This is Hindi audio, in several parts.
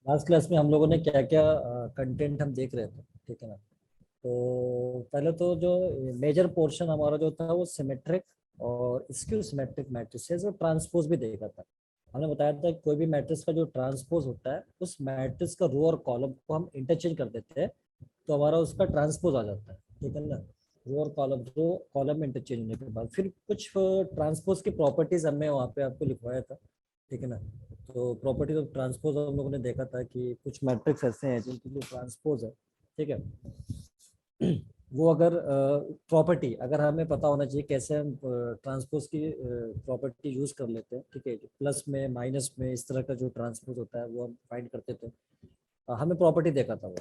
लास्ट क्लास में हम लोगों ने क्या क्या कंटेंट हम देख रहे थे, ठीक है ना। तो पहले तो जो मेजर पोर्शन हमारा जो था वो सिमेट्रिक और स्क्यू सिमेट्रिक मैट्रिसेस और ट्रांसपोज भी देखा था। हमने बताया था कि कोई भी मैट्रिक्स का जो ट्रांसपोज होता है उस मैट्रिक्स का रो और कॉलम को हम इंटरचेंज कर देते हैं तो हमारा उसका ट्रांसपोज आ जाता है, ठीक है ना। रो कॉलम में इंटरचेंज होने के बाद फिर कुछ ट्रांसपोज की प्रॉपर्टीज हमने वहाँ पे आपको लिखवाया था, ठीक है ना। तो प्रॉपर्टीज ऑफ ट्रांसपोज हम लोगों ने देखा था कि कुछ मैट्रिक्स ऐसे हैं जिनकी जो ट्रांसपोज है, ठीक है, वो अगर प्रॉपर्टी अगर हमें पता होना चाहिए कैसे हम ट्रांसपोज की प्रॉपर्टी यूज कर लेते हैं, ठीक है। प्लस में माइनस में इस तरह का जो ट्रांसपोज होता है वो हम फाइंड करते थे। हमें प्रॉपर्टी देखा था वो।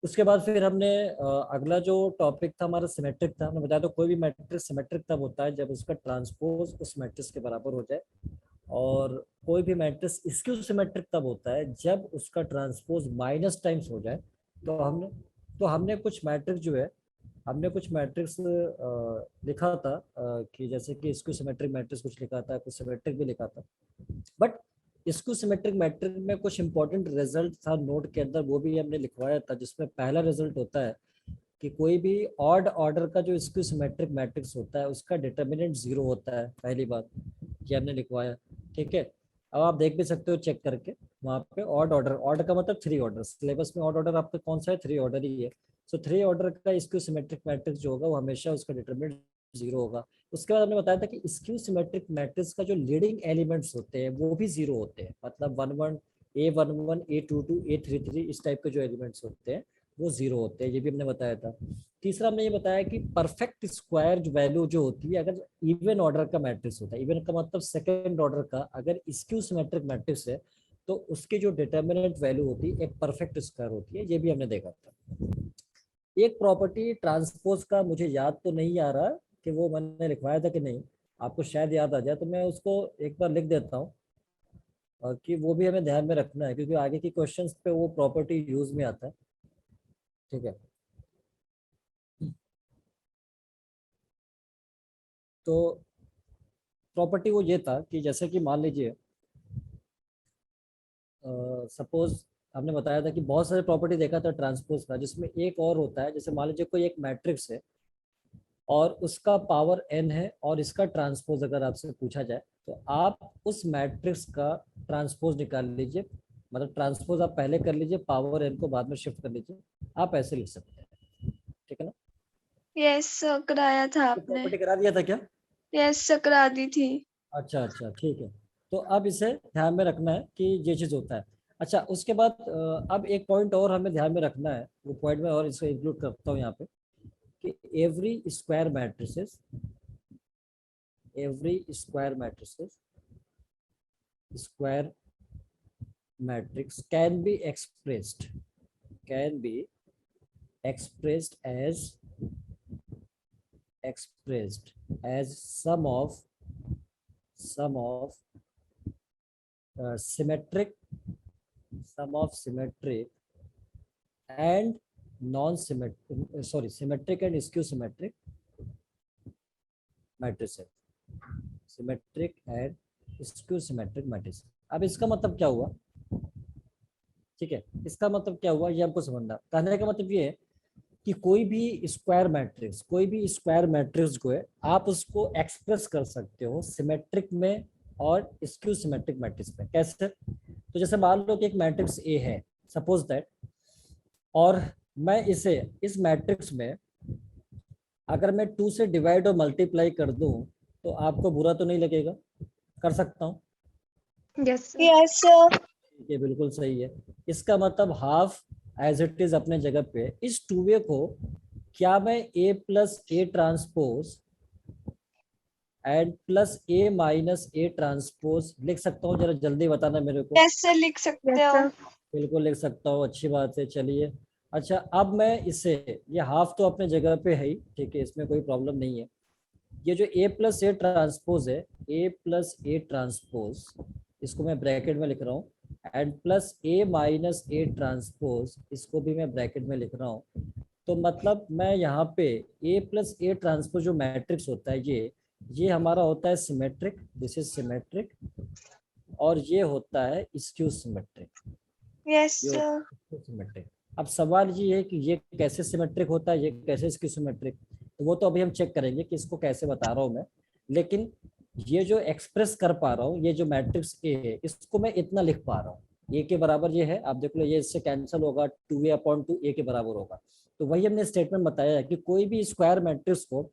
उसके बाद फिर हमने अगला जो टॉपिक था हमारा सिमेट्रिक था। हमने बताया तो कोई भी मैट्रिक्स सिमेट्रिक तब होता है जब उसका ट्रांसपोज उस मैट्रिक्स के बराबर हो जाए, और कोई भी मैट्रिक्स स्क्यू सिमेट्रिक तब होता है जब उसका ट्रांसपोज माइनस टाइम्स हो जाए। तो हमने कुछ मैट्रिक्स जो है, हमने कुछ मैट्रिक्स लिखा था कि जैसे कि स्क्यू सिमेट्रिक मैट्रिक्स कुछ लिखा था, कुछ सिमेट्रिक भी लिखा था। बट स्क्यू सिमेट्रिक मैट्रिक्स में कुछ इंपॉर्टेंट रिजल्ट था नोट के अंदर, वो भी हमने लिखवाया था, जिसमें पहला रिजल्ट होता है कि कोई भी ऑड ऑर्डर का जो स्क्यू सिमेट्रिक मैट्रिक्स होता है उसका डिटर्मिनेंट जीरो होता है। पहली बात ये हमने लिखवाया, ठीक है। अब आप देख भी सकते हो चेक करके वहाँ पे ऑड ऑर्डर, ऑर्डर का मतलब थ्री ऑर्डर, सिलेबस में ऑड ऑर्डर आपका कौन सा है, थ्री ऑर्डर ही है। सो थ्री ऑर्डर का स्क्यू सिमेट्रिक मैट्रिक्स जो होगा वो हमेशा उसका डिटर्मिनेंट जीरो होगा। उसके बाद हमने बताया था कि स्क्यू सिमेट्रिक मैट्रिक्स का जो लीडिंग एलिमेंट्स होते हैं वो भी जीरो होते हैं, मतलब वन वन A22 A33 इस टाइप के जो एलिमेंट्स होते हैं वो जीरो होते हैं, ये भी हमने बताया था। तीसरा हमने ये बताया कि परफेक्ट स्क्वायर वैल्यू जो होती है अगर इवन ऑर्डर का मैट्रिक्स होता है, इवन का मतलब सेकंड ऑर्डर का, अगर स्क्यू सिमेट्रिक मैट्रिक्स है तो उसकी जो डिटर्मिनेंट वैल्यू होती है एक परफेक्ट स्क्वायर होती है, ये भी हमने देखा था। एक प्रॉपर्टी ट्रांसपोज का मुझे याद तो नहीं आ रहा कि वो मैंने लिखवाया था कि नहीं, आपको शायद याद आ जाए तो मैं उसको एक बार लिख देता हूँ, कि वो भी हमें ध्यान में रखना है क्योंकि आगे की क्वेश्चंस पे वो प्रॉपर्टी यूज में आता है, ठीक है। तो प्रॉपर्टी वो ये था कि जैसे कि मान लीजिए सपोज हमने बताया था कि बहुत सारे प्रॉपर्टी देखा था ट्रांसपोज का, जिसमें एक और होता है, जैसे मान लीजिए कोई एक मैट्रिक्स है और उसका पावर n है और इसका ट्रांसपोज अगर आपसे पूछा जाए तो आप उस मैट्रिक्स का ट्रांसपोज निकाल लीजिए, मतलब ट्रांसपोज आप पहले कर लीजिए, पावर n को बाद में शिफ्ट कर लीजिए, आप ऐसे लिख सकते हैं, ठीक है ना। यस कराया था तो आपने। प्रॉपर्टी करा दिया था क्या? यस करा दी थी। अच्छा अच्छा ठीक है। तो अब इसे ध्यान में रखना है कि ये चीज़ होता है। अच्छा उसके बाद अब एक पॉइंट और हमें ध्यान में रखना है, वो पॉइंट में और इसको इंक्लूड करता हूँ यहाँ पे कि every square matrix can be expressed as sum of symmetric and non-symmetric, symmetric and skew symmetric matrices, symmetric and skew symmetric matrix. अब इसका मतलब क्या हुआ, ठीक है, इसका मतलब क्या हुआ ये हमको समझना। कहने का मतलब ये है कि कोई भी स्क्वायर मैट्रिक्स को है आप उसको एक्सप्रेस कर सकते हो सिमेट्रिक में और स्क्यू सिमेट्रिक मैट्रिक्स में। कैसे? तो जैसे मान लो कि एक मैट्रिक्स ए है, सपोज दैट, और मैं इसे इस मैट्रिक्स में अगर मैं 2 से डिवाइड और मल्टीप्लाई कर दूं तो आपको बुरा तो नहीं लगेगा? कर सकता हूँ? यस यस ये बिल्कुल सही है। इसका मतलब हाफ एज इट इज अपने जगह पे, इस टू वे को क्या मैं A plus A transpose and plus A minus A transpose लिख सकता हूँ? जरा जल्दी बताना मेरे को। यस लिख सकते हो। बिल्कुल लिख सकता हूँ, अच्छी बात है, चलिए। अच्छा अब मैं इसे, ये हाफ तो अपने जगह पे है ही, ठीक है, इसमें कोई प्रॉब्लम नहीं है। ये जो ए प्लस ए ट्रांसपोज है, ए प्लस ए ट्रांसपोज, इसको मैं ब्रैकेट में लिख रहा हूँ, and plus A minus A transpose, इसको भी मैं ब्रैकेट में लिख रहा हूँ। तो मतलब मैं यहाँ पे ए प्लस ए ट्रांसपोज जो मैट्रिक्स होता है ये हमारा होता है सिमेट्रिक, दिस इज सिमेट्रिक, और ये होता है स्क्यू सिमेट्रिक, Yes, ये sir. सिमेट्रिक। अब सवाल ये है कि ये कैसे सिमेट्रिक होता है, ये कैसे इसकी सिमेट्रिक, तो वो तो अभी हम चेक करेंगे कि इसको कैसे बता रहा हूँ मैं। लेकिन ये जो एक्सप्रेस कर पा रहा हूँ, ये जो मैट्रिक्स ए है, इसको मैं इतना लिख पा रहा हूँ, ए के बराबर ये है, आप देख लो ये इससे कैंसिल होगा, 2a/2 ए के बराबर होगा। तो वही हमने स्टेटमेंट बताया है कि कोई भी स्क्वायर मैट्रिक्स को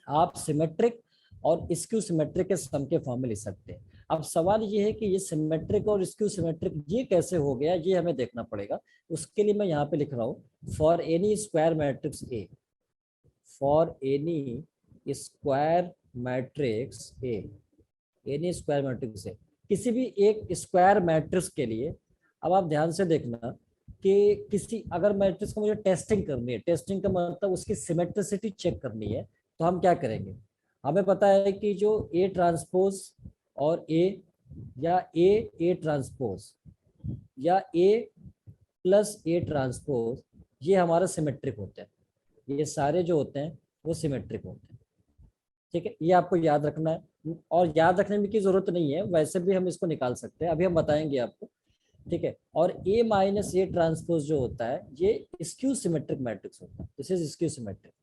आप सिमेट्रिक और स्क्यू सिमेट्रिक के सम के फॉर्म में लिख सकते हैं। अब सवाल ये है कि ये सिमेट्रिक और स्क्यू सिमेट्रिक ये कैसे हो गया, ये हमें देखना पड़ेगा। उसके लिए मैं यहाँ पे लिख रहा हूँ, for N E square matrix A, for N E square matrix A, N E square matrix A, किसी भी एक स्क्वायर मैट्रिक्स के लिए। अब आप ध्यान से देखना कि किसी अगर मैट्रिक्स को मुझे टेस्टिंग करनी है, टेस्टिंग का मतलब उसकी सिमेट्रिसिटी चेक करनी है, तो हम क्या करेंगे, हमें पता है कि जो ए ट्रांसपोज और ए, या ए ट्रांसपोज, या ए प्लस ए ट्रांसपोज, ये हमारा सिमेट्रिक होते हैं, ये सारे जो होते हैं वो सिमेट्रिक होते हैं। ठीक है, ये आपको याद रखना है, और याद रखने की जरूरत नहीं है, वैसे भी हम इसको निकाल सकते हैं, अभी हम बताएंगे आपको। ठीक है, और ए माइनस ए ट्रांसपोज जो होता है ये स्क्यू सिमेट्रिक मैट्रिक्स होता है, दिस इज स्क्यू सिमेट्रिक।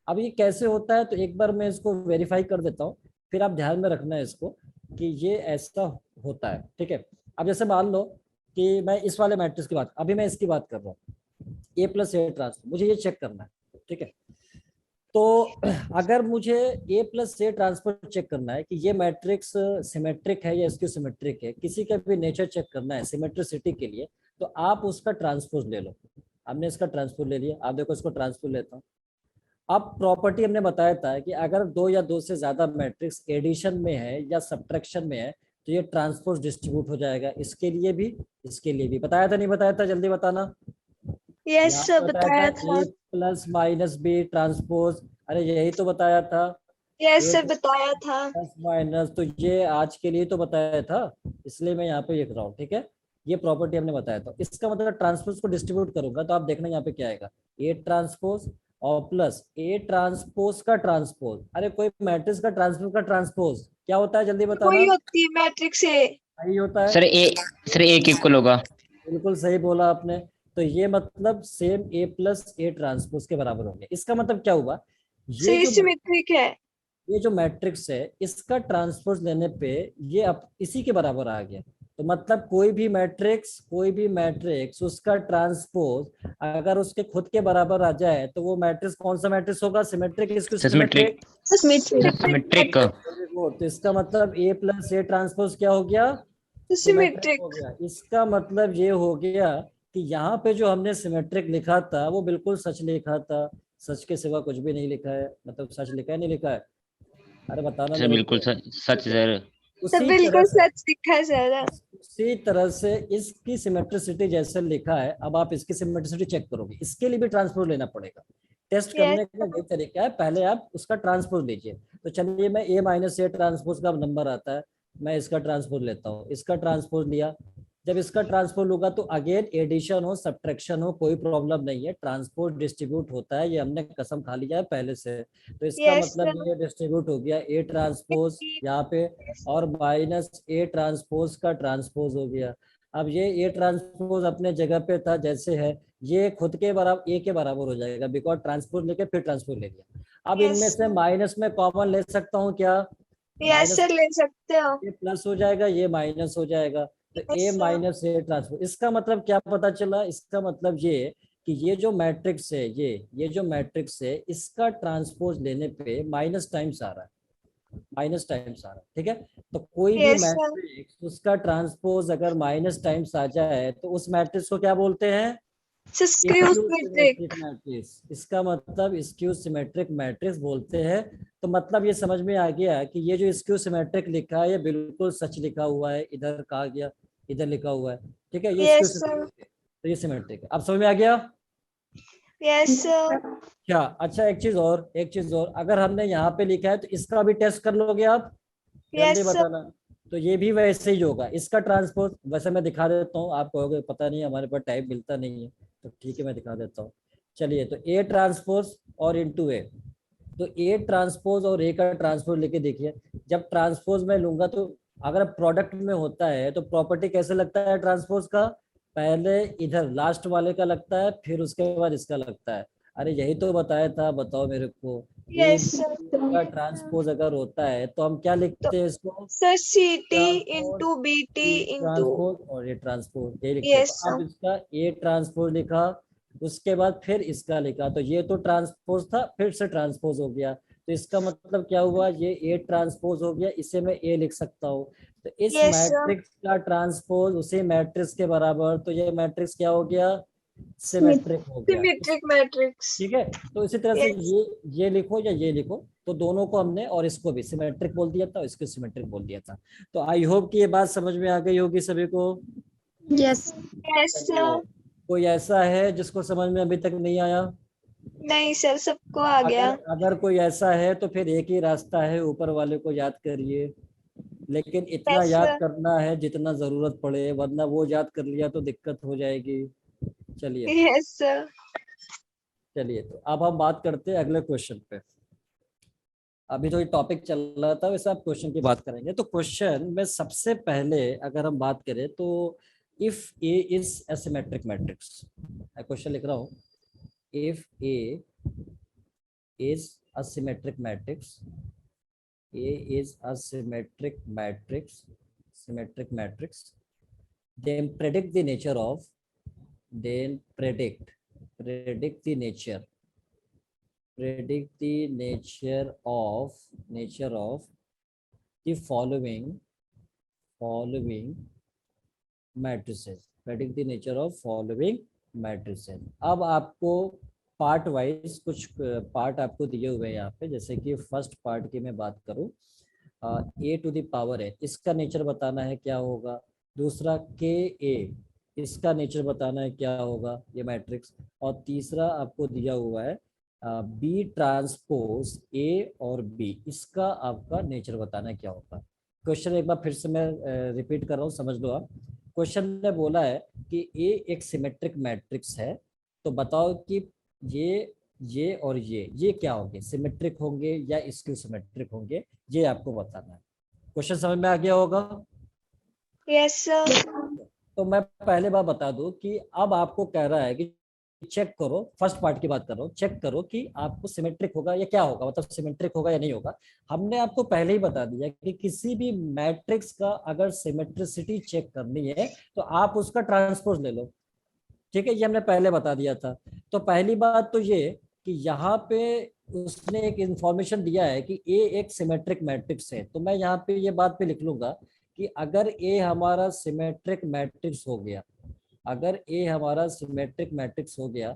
अब ये कैसे होता है, तो एक बार मैं इसको वेरीफाई कर देता हूँ, फिर आप ध्यान में रखना है इसको कि ये ऐसा होता है। ठीक है, अब जैसे मान लो कि मैं इस वाले मैट्रिक्स की बात, अभी मैं इसकी बात कर रहा हूँ, ए प्लस ए ट्रांसपोज, मुझे ये चेक करना है। ठीक है, तो अगर मुझे ए प्लस ए ट्रांसपोज चेक करना है कि ये मैट्रिक्स सिमेट्रिक है या इसकी सिमेट्रिक है, किसी का भी नेचर चेक करना है सिमेट्रिसिटी के लिए, तो आप उसका ट्रांसपोज ले लो। हमने इसका ट्रांसपोज ले लिया, आप देखो इसको ट्रांसपोज लेता हूँ। अब प्रॉपर्टी हमने बताया था कि अगर दो या दो से ज्यादा मैट्रिक्स एडिशन में है या सब्ट्रैक्शन में है, तो ये ट्रांसपोज डिस्ट्रीब्यूट हो जाएगा, इसके लिए भी, इसके लिए भी। बताया था नहीं बताया था, जल्दी बताना। Yes, यहाँ sir. पे बताया बताया था था. ए प्लस माइनस बी ट्रांसपोज, अरे यही तो बताया था, Yes, ए sir. बताया था. प्लस माइनस, तो ये आज के लिए तो बताया था, इसलिए मैं यहाँ पे लिख रहा हूँ। ठीक है, ये प्रॉपर्टी हमने बताया था, इसका मतलब ट्रांसपोज को डिस्ट्रीब्यूट करूंगा तो आप देखना यहाँ पे क्या आएगा, ए ट्रांसपोज और प्लस ए ट्रांसपोज का ट्रांसपोज। अरे कोई मैट्रिक्स का ट्रांसपोज का ट्रांसपोज क्या होता है, जल्दी बताना। वही होती है मैट्रिक्स ए. सही होता है, सर एक इक्वल होगा। बिल्कुल सही बोला आपने। तो ये मतलब same A plus A transpose के बराबर हो गया। इसका मतलब क्या हुआ, सो ये ये जो सिमेट्रिक है. ये जो मैट्रिक्स है इसका ट्रांसपोज लेने पे ये अब इसी के बराबर आ गया। तो मतलब कोई भी मैट्रिक्स उसका ट्रांसपोज अगर उसके खुद के बराबर आ जाए तो वो मैट्रिक्स कौन सा मैट्रिक्स होगा, सिमेट्रिक, इसको सिमेट्रिक। सिमेट्रिक। Very good. तो इसका मतलब ए प्लस ए ट्रांसपोज क्या हो गया, सिमेट्रिक हो सिमेट्रिक. गया। इसका मतलब ये हो गया कि यहाँ पे जो हमने सिमेट्रिक लिखा था वो बिल्कुल सच लिखा था, सच के सिवा कुछ भी नहीं लिखा है, मतलब सच लिखा है नहीं लिखा है, अरे बताना सर मेरे बिल्कुल को। सच सर। तो उसी तरह बिल्कुल से, सच लिखा है सर. उसी तरह से इसकी सिमेट्रिसिटी जैसे लिखा है, अब आप इसकी सिमेट्रिसिटी चेक करोगे, इसके लिए भी ट्रांसपोज लेना पड़ेगा। Test Yes. करने का वही तरीका है, पहले आप उसका ट्रांसपोज लीजिए। तो चलिए मैं ए माइनस ए ट्रांसपोज का नंबर आता है, मैं इसका ट्रांसपोज लेता हूँ, इसका ट्रांसपोज लिया। जब इसका ट्रांसपोज होगा तो अगेन एडिशन हो सब्ट्रैक्शन हो कोई प्रॉब्लम नहीं है, ट्रांसपोज डिस्ट्रीब्यूट होता है, ये हमने कसम खा लिया है पहले से। तो इसका Yes, मतलब sir. ये डिस्ट्रीब्यूट हो गया ए ट्रांसपोज यहाँ पे, और माइनस ए ट्रांसपोज का ट्रांसपोज हो गया। अब ये ए ट्रांसपोज अपने जगह पे था जैसे है, ये खुद के बराबर ए के बराबर हो जाएगा, बिकॉज ट्रांसपोज लेके फिर ट्रांसपोज ले लिया। अब Yes. इनमें से माइनस में कॉमन ले सकता हूँ क्या, Yes, माइनस sir. ले सकते हो. ये प्लस हो जाएगा, ये माइनस हो जाएगा, तो Yes, A sir. Minus A transpose. इसका मतलब क्या पता चला, इसका मतलब ये कि ये जो मैट्रिक्स है, ये जो मैट्रिक्स है इसका ट्रांसपोज लेने पे माइनस टाइम्स आ रहा है, माइनस टाइम्स आ रहा है। ठीक है, तो कोई भी Yes, sir. मैट्रिक्स उसका ट्रांसपोज अगर माइनस टाइम्स आ जाए तो उस मैट्रिक्स को क्या बोलते हैं, So skew skew symmetric symmetric. Matrix. इसका मतलब स्क्यू सिमेट्रिक मैट्रिक्स बोलते हैं। तो मतलब ये समझ में आ गया कि ये जो स्क्यू सिमेट्रिक लिखा है ये बिल्कुल सच लिखा हुआ है, इधर कहा गया, इधर लिखा हुआ है। ठीक है, ये स्क्यू Yes, sir. सिमेट्रिक है, तो ये सिमेट्रिक है। अब समझ में आ गया Yes, sir. क्या। अच्छा एक चीज और, अगर हमने यहाँ पे लिखा है तो इसका भी टेस्ट कर लोगे आप, जल्दी Yes, sir. बताना। तो ये भी वैसे ही होगा, इसका ट्रांसपोज वैसे मैं दिखा देता हूँ, आप कहोगे पता नहीं हमारे पास टाइप मिलता नहीं है, तो ठीक है मैं दिखा देता हूँ। चलिए, तो ए ट्रांसपोज और इनटू ए, तो ए ट्रांसपोज और ए का ट्रांसपोज लेके देखिए। जब ट्रांसपोज में लूंगा तो अगर प्रोडक्ट में होता है तो प्रॉपर्टी कैसे लगता है ट्रांसपोज का, पहले इधर लास्ट वाले का लगता है, फिर उसके बाद इसका लगता है। अरे यही तो बताया था, बताओ मेरे को। ए Yes, sir. का ट्रांसपोज अगर होता है तो हम क्या लिखते हैं इसको? Sir, CT transpose, into BT ए into. ट्रांसपोज और ए ट्रांसपोज, ये लिखते हैं। Yes, तो अब sir. इसका ए ट्रांसपोज लिखा, उसके बाद फिर इसका लिखा, तो ये तो ट्रांसपोज था, फिर से ट्रांसपोज हो गया। तो इसका मतलब क्या हुआ, ये ए ट्रांसपोज हो गया, इसे मैं ए लिख सकता हूँ। तो इस Yes, sir. मैट्रिक्स का ट्रांसपोज उसी मैट्रिक्स के बराबर, तो ये मैट्रिक्स क्या हो गया? सिमेट्रिक हो गया। Symmetric matrix. ठीक है। तो इसी तरह से Yes. ये लिखो या ये लिखो, तो दोनों को हमने, और इसको भी सिमेट्रिक बोल दिया था और इसको सिमेट्रिक बोल दिया था। तो आई होप कि ये बात समझ में आ गई होगी सभी को। Yes. Yes, sir. कोई ऐसा है जिसको समझ में अभी तक नहीं आया? नहीं सर, सबको आ गया. अगर अगर कोई ऐसा है तो फिर एक ही रास्ता है, ऊपर वाले को याद करिए, लेकिन इतना Yes, याद sir. करना है जितना जरूरत पड़े, वरना वो याद कर लिया तो दिक्कत हो जाएगी। चलिए Yes, sir. चलिए, तो अब हम बात करते हैं अगले क्वेश्चन पे। अभी जो ये टॉपिक चल रहा था वैसे आप क्वेश्चन की बात करेंगे। तो क्वेश्चन में सबसे पहले अगर हम बात करें तो if A is asymmetric matrix, मैं क्वेश्चन लिख रहा हूँ, if A is a symmetric matrix, A is a symmetric matrix, then predict the nature of, predict the nature of the following matrices. Predict the nature of following matrices. अब आपको पार्ट वाइज कुछ पार्ट आपको दिए हुए हैं यहाँ पे, जैसे कि फर्स्ट पार्ट की मैं बात करूँ, a to the power n, इसका नेचर बताना है क्या होगा। दूसरा के ए, इसका नेचर बताना है क्या होगा, ये मैट्रिक्स। और तीसरा आपको दिया हुआ है बी ट्रांसपोज ए और बी, इसका आपका नेचर बताना है क्या होगा। क्वेश्चन एक बार फिर से मैं रिपीट कर रहा हूँ, समझ लो आप। क्वेश्चन ने बोला है कि ए एक सिमेट्रिक मैट्रिक्स है, तो बताओ कि ये और ये क्या होंगे, सिमेट्रिक होंगे या स्क्यू सिमेट्रिक होंगे, ये आपको बताना है। क्वेश्चन समझ में आ गया होगा? Yes, sir. तो मैं पहले बार बता दूं कि अब आपको कह रहा है कि चेक करो, फर्स्ट पार्ट की बात कर रहा हूँ, चेक करो कि आपको सिमेट्रिक होगा या क्या होगा, मतलब सिमेट्रिक होगा या नहीं होगा। हमने आपको पहले ही बता दिया कि किसी भी मैट्रिक्स का अगर सिमेट्रिसिटी चेक करनी है तो आप उसका ट्रांसपोज ले लो। ठीक है, ये हमने पहले बता दिया था। तो पहली बात तो ये कि यहाँ पे उसने एक इंफॉर्मेशन दिया है कि ए एक सिमेट्रिक मैट्रिक्स है, तो मैं यहाँ पे ये बात पे लिख लूंगा कि अगर ए हमारा सिमेट्रिक मैट्रिक्स हो गया, अगर ए हमारा सिमेट्रिक मैट्रिक्स हो गया,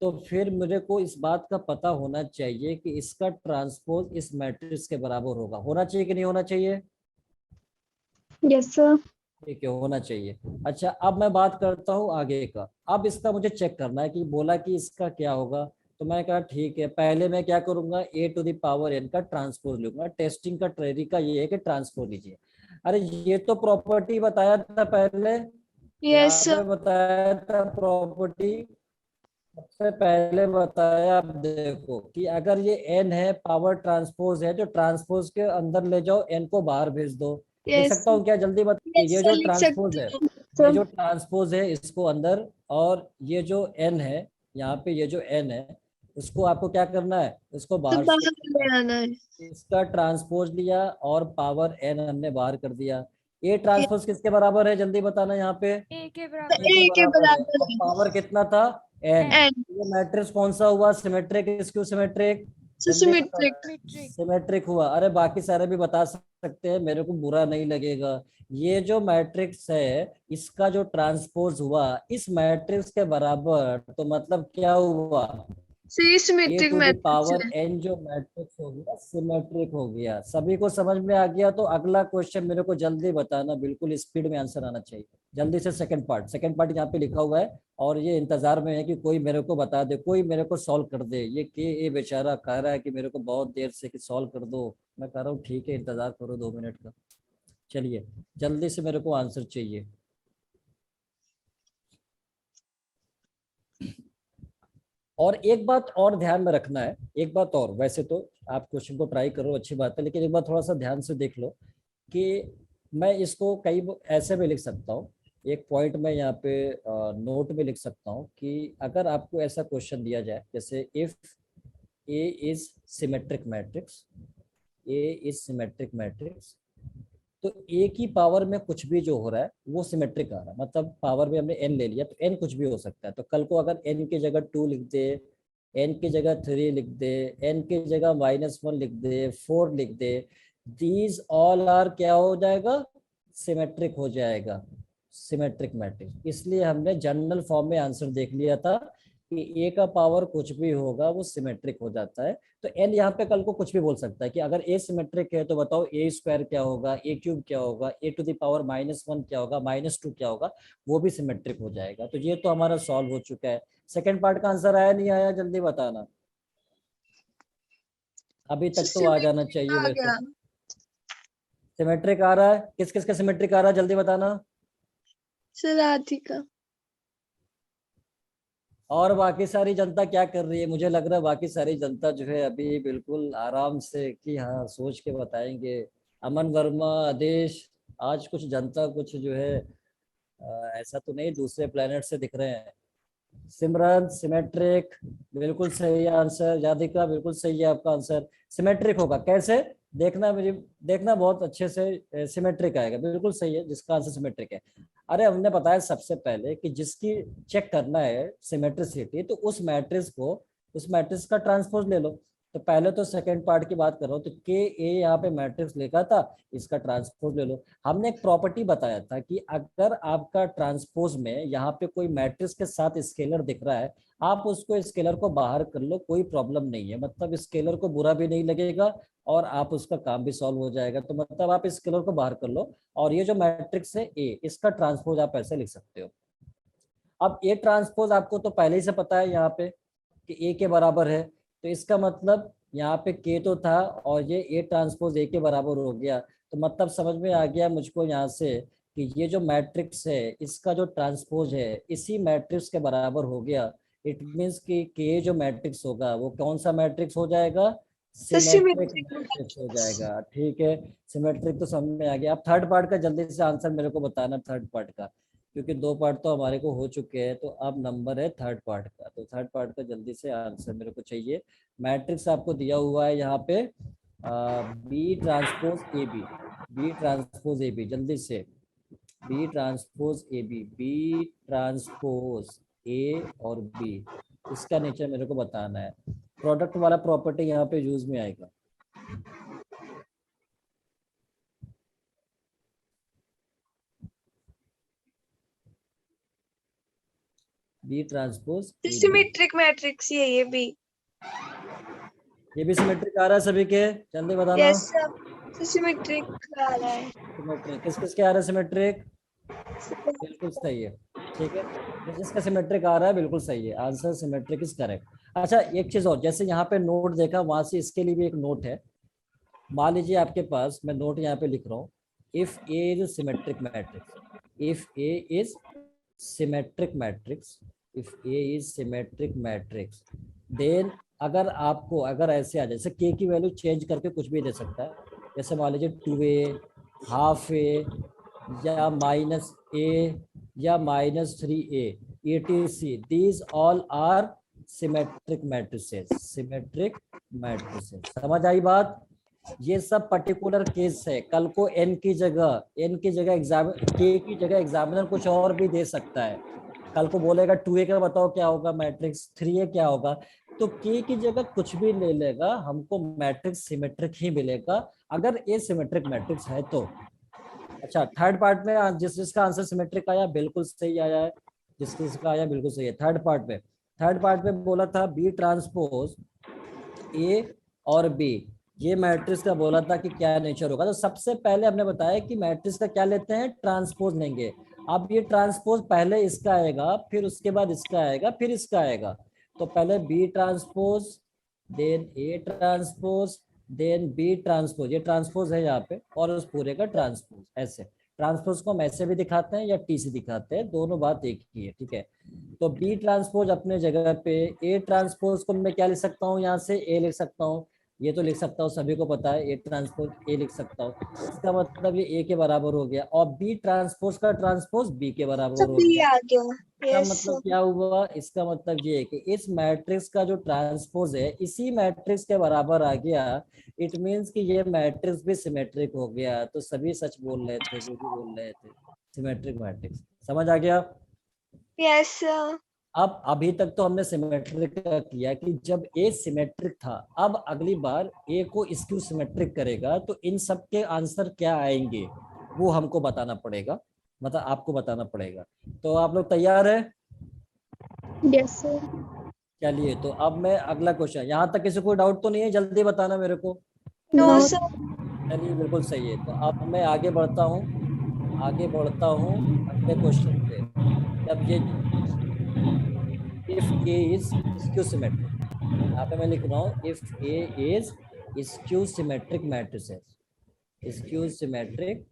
तो फिर मेरे को इस बात का पता होना चाहिए कि इसका ट्रांसपोज इस मैट्रिक्स के बराबर होगा। होना चाहिए कि नहीं होना चाहिए? Yes, sir. ठीक है, होना चाहिए। अच्छा, अब मैं बात करता हूँ आगे का। अब इसका मुझे चेक करना है कि बोला कि इसका क्या होगा, तो मैं कहा ठीक है, पहले मैं क्या करूंगा, ए टू द पावर एन का ट्रांसपोज लूंगा। टेस्टिंग का तरीका ये है कि ट्रांसपोज लीजिए। अरे ये तो प्रॉपर्टी बताया था पहले, यहाँ Yes, पे sir. बताया था प्रॉपर्टी, सबसे पहले बताया। अब देखो कि अगर ये एन है, पावर ट्रांसपोज है, जो ट्रांसपोज के अंदर ले जाओ, एन को बाहर भेज दो। लिख Yes. सकता हूँ क्या? जल्दी बताइए। Yes, ये sir, जो लिख ट्रांसपोज सकते है, हो. ये जो ट्रांसपोज है इसको अंदर, और ये जो एन है यहाँ पे, ये जो एन है उसको आपको क्या करना है, उसको तो बाहर बाहर ले आना है. इसका ट्रांसपोज लिया और पावर एन हमने बाहर कर दिया। ए ट्रांसपोज किसके बराबर है, जल्दी बताना यहाँ पे? A के ए बराबर. A के है। बराबर और पावर कितना था? एन। N. ये मैट्रिक्स कौन सा हुआ, symmetric skew symmetric? Symmetric. Symmetric हुआ। अरे बाकी सारे भी बता सकते हैं, मेरे को बुरा नहीं लगेगा। ये जो मैट्रिक्स है इसका जो ट्रांसपोज हुआ इस मैट्रिक्स के बराबर, तो मतलब क्या हुआ, So ये A symmetric to the matrix power है. एन जो मैट्रिक्स हो गया सिमेट्रिक हो गया। सभी को समझ में आ गया? तो अगला क्वेश्चन मेरे को जल्दी बताना, बिल्कुल स्पीड में आंसर आना चाहिए जल्दी से। सेकंड पार्ट यहाँ पे लिखा हुआ है, और ये इंतजार में है कि कोई मेरे को बता दे, कोई मेरे को सॉल्व कर दे। ये के ए बेचारा कह रहा है कि मेरे को बहुत देर से कि सॉल्व कर दो। मैं कह रहा हूँ ठीक है, इंतजार करो 2 मिनट का। चलिए जल्दी से मेरे को आंसर चाहिए। और एक बात और ध्यान में रखना है, एक बात और, वैसे तो आप क्वेश्चन को ट्राई करो अच्छी बात है, लेकिन एक बार थोड़ा सा ध्यान से देख लो कि मैं इसको कई ऐसे भी लिख सकता हूँ एक पॉइंट मैं यहाँ पे नोट में लिख सकता हूँ कि अगर आपको ऐसा क्वेश्चन दिया जाए जैसे if A is symmetric matrix, A is symmetric matrix, तो ए की पावर में कुछ भी जो हो रहा है वो सिमेट्रिक आ रहा है, मतलब पावर में हमने एन ले लिया तो एन कुछ भी हो सकता है। तो कल को अगर एन की जगह 2 लिख दे, एन की जगह 3 लिख दे, एन की जगह -1 लिख दे, 4 लिख दे, दीज ऑल आर क्या हो जाएगा, सिमेट्रिक हो जाएगा, सिमेट्रिक मैट्रिक्स। इसलिए हमने जनरल फॉर्म में आंसर देख लिया था कि ए का पावर कुछ भी होगा वो सिमेट्रिक हो जाता है। तो एन यहाँ पे कल को कुछ भी बोल सकता है कि अगर ए सिमेट्रिक है तो बताओ ए स्क्वायर क्या होगा, ए क्यूब क्या होगा, ए टू द पावर -1 क्या होगा, -2 क्या होगा, वो भी सिमेट्रिक हो जाएगा। तो ये तो हमारा सॉल्व हो चुका है। सेकंड पार्ट का आंसर आया नहीं आया जल्दी बताना, अभी तक तो आ जाना चाहिए आ वैसे। गया सिमेट्रिक आ रहा है, किस किस का सिमेट्रिक आ रहा है जल्दी बताना। सर, राधिका। और बाकी सारी जनता क्या कर रही है, मुझे लग रहा है बाकी सारी जनता जो है अभी बिल्कुल आराम से कि हाँ सोच के बताएंगे। अमन वर्मा, आदेश, आज कुछ जनता कुछ जो है ऐसा तो नहीं दूसरे प्लेनेट से दिख रहे हैं। सिमरन सिमेट्रिक, बिल्कुल सही आंसर। राधिका बिल्कुल सही है आपका आंसर, सिमेट्रिक होगा। कैसे देखना, मुझे देखना बहुत अच्छे से, सिमेट्रिक आएगा, बिल्कुल सही है जिसका आंसर सिमेट्रिक है। अरे हमने बताया सबसे पहले कि जिसकी चेक करना है सिमेट्रिसिटी तो उस मैट्रिक्स को, उस मैट्रिक्स का ट्रांसपोज ले लो। तो पहले तो सेकंड पार्ट की बात कर रहा हूँ, तो के ए यहाँ पे मैट्रिक्स लिखा था, इसका ट्रांसपोज ले लो। हमने एक प्रॉपर्टी बताया था कि अगर आपका ट्रांसपोज में यहाँ पे कोई मैट्रिक्स के साथ स्केलर दिख रहा है, आप उसको स्केलर को बाहर कर लो, कोई प्रॉब्लम नहीं है, मतलब स्केलर को बुरा भी नहीं लगेगा और आप उसका काम भी सॉल्व हो जाएगा। तो मतलब आप स्केलर को बाहर कर लो और ये जो मैट्रिक्स है ए, इसका ट्रांसपोज आप ऐसे लिख सकते हो। अब ए ट्रांसपोज आपको तो पहले ही से पता है यहाँ पे कि ए के बराबर है, तो इसका मतलब यहाँ पे के तो था और ये ए ट्रांसपोज ए के बराबर हो गया। तो मतलब समझ में आ गया मुझको यहाँ से कि ये जो मैट्रिक्स है इसका जो ट्रांसपोज है इसी मैट्रिक्स के बराबर हो गया। इट मीन्स कि के जो मैट्रिक्स होगा वो कौन सा मैट्रिक्स हो जाएगा, सिमेट्रिक मैट्रिक्स हो जाएगा। ठीक है, सिमेट्रिक तो समझ में आ गया। अब थर्ड पार्ट का जल्दी से आंसर मेरे को बताना, थर्ड पार्ट का, क्योंकि दो पार्ट तो हमारे को हो चुके हैं, तो अब नंबर है थर्ड पार्ट का। तो थर्ड पार्ट का जल्दी से आंसर मेरे को चाहिए। मैट्रिक्स आपको दिया हुआ है यहाँ पे B transpose A B, B transpose A B, जल्दी से B transpose A B, B transpose A और बी, इसका नेचर मेरे को बताना है। प्रोडक्ट वाला प्रॉपर्टी यहाँ पे यूज में आएगा। B transpose A B, symmetric matrix ये भी। ये भी सिमेट्रिक आ रहा है सभी के, जल्दी बताना। यस सर, सिमेट्रिक आ रहा है। सिमेट्रिक किस किस के आ रहा है, सिमेट्रिक बिल्कुल सही है। ठीक है, जिसका सिमेट्रिक आ रहा है बिल्कुल सही है, आंसर सिमेट्रिक इज करेक्ट। अच्छा एक चीज और, जैसे यहाँ पे नोट देखा वहां से इसके लिए भी एक नोट है। मान लीजिए आपके पास, मैं नोट यहाँ पे लिख रहा हूँ, if A is symmetric matrix, if A is symmetric matrix, if A is symmetric matrix, then अगर आपको अगर ऐसे आ जाए, जैसे के की वैल्यू चेंज करके कुछ भी दे सकता है, जैसे मान लीजिए 2a, हाफ ए, या -a, या -3a, etc, these all are symmetric matrices, symmetric matrices। समझ आई बात? ये सब पर्टिकुलर केस है। कल को n की जगह एग्जाम, k की जगह एग्जामिनर कुछ और भी दे सकता है। कल को बोलेगा 2a का बताओ क्या होगा मैट्रिक्स, 3a क्या होगा, तो k की जगह कुछ भी ले लेगा, हमको मैट्रिक्स सिमेट्रिक ही मिलेगा अगर ए सिमेट्रिक मैट्रिक्स है तो। अच्छा थर्ड पार्ट में जिसका आंसर सिमेट्रिक आया बिल्कुल सही आया है, जिसका आया बिल्कुल सही है। थर्ड पार्ट में बोला था बी ट्रांसपोज ए और बी, ये मैट्रिक्स का बोला था कि क्या नेचर होगा। तो सबसे पहले हमने बताया कि मैट्रिक्स का क्या लेते हैं, ट्रांसपोज लेंगे। अब ये ट्रांसपोज पहले इसका आएगा, फिर उसके बाद इसका आएगा, फिर इसका आएगा। तो पहले B transpose, then A transpose, then B transpose, ये ट्रांसपोज है यहाँ पे, और उस पूरे का ट्रांसपोज। ऐसे ट्रांसपोज को हम ऐसे भी दिखाते हैं या टी से दिखाते हैं, दोनों बात एक ही है। ठीक है, तो बी ट्रांसपोज अपने जगह पे, ए ट्रांसपोज को मैं क्या लिख सकता हूँ, यहाँ से ए लिख सकता हूँ, ये तो लिख सकता हूँ, सभी को पता है, ए ट्रांसपोज ए लिख सकता हूँ। इसका मतलब ये ए के बराबर हो गया, और बी ट्रांसपोज का ट्रांसपोज बी के तो बराबर हो बी गया। आ गया। इसका यस मतलब क्या हुआ, इसका मतलब ये है कि इस मैट्रिक्स का जो ट्रांसपोज है इसी मैट्रिक्स के बराबर आ गया। इट मींस कि ये मैट्रिक्स भी सिमेट्रिक हो गया। तो सभी सच बोल रहे थे जो भी बोल रहे थे, सिमेट्रिक मैट्रिक्स। समझ आ गया? Yes sir. अब अभी तक तो हमने सिमेट्रिक का किया कि जब ए सिमेट्रिक था, अब अगली बार ए को स्क्यू सिमेट्रिक करेगा तो इन सब के आंसर क्या आएंगे वो हमको बताना पड़ेगा, मतलब आपको बताना पड़ेगा। तो आप लोग तैयार है? Yes, sir. चलिए, तो अब मैं अगला क्वेश्चन, यहाँ तक किसी को डाउट तो नहीं है? जल्दी बताना मेरे को। No No. सर। चलिए, बिल्कुल सही है। तो अब मैं आगे बढ़ता हूँ अगले क्वेश्चन पे। जब ये if A is skew symmetric, यहाँ पे मैं लिख रहा हूँ if A is skew symmetric matrices, skew symmetric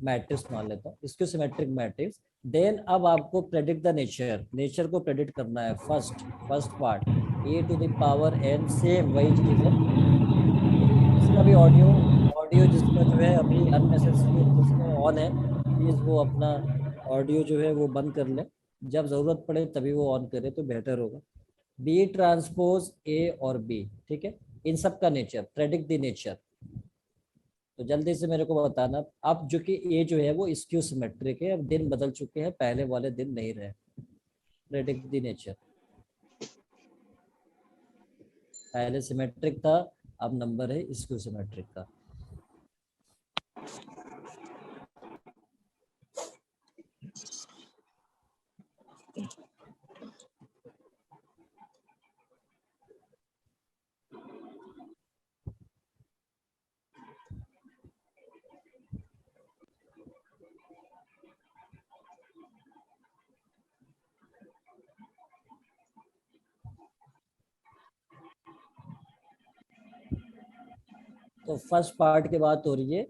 matrix मान लेता हूँ, स्क्यू सिमेट्रिक मैट्रिक्स। देन अब आपको प्रेडिक्ट द नेचर को प्रेडिक्ट करना है। First part A to the power N, same वही चीज है। इसका भी ऑडियो जिसका जो है अभी अननेसेसरी जिसका ऑन है, प्लीज वो अपना ऑडियो जो है वो बंद कर ले, जब जरूरत पड़े तभी वो ऑन करे तो बेहतर होगा। बी ट्रांसपोज ए और बी, ठीक है, इन सब का नेचर, प्रेडिक्ट द नेचर। तो जल्दी से मेरे को बताना। अब जो कि ए जो है वो स्क्यू सिमेट्रिक है, अब दिन बदल चुके हैं, पहले वाले दिन नहीं रहे। प्रेडिक्ट द नेचर, पहले सिमेट्रिक था, अब नंबर है स्क्यू सिमेट्रिक का। तो फर्स्ट पार्ट की बात हो रही है।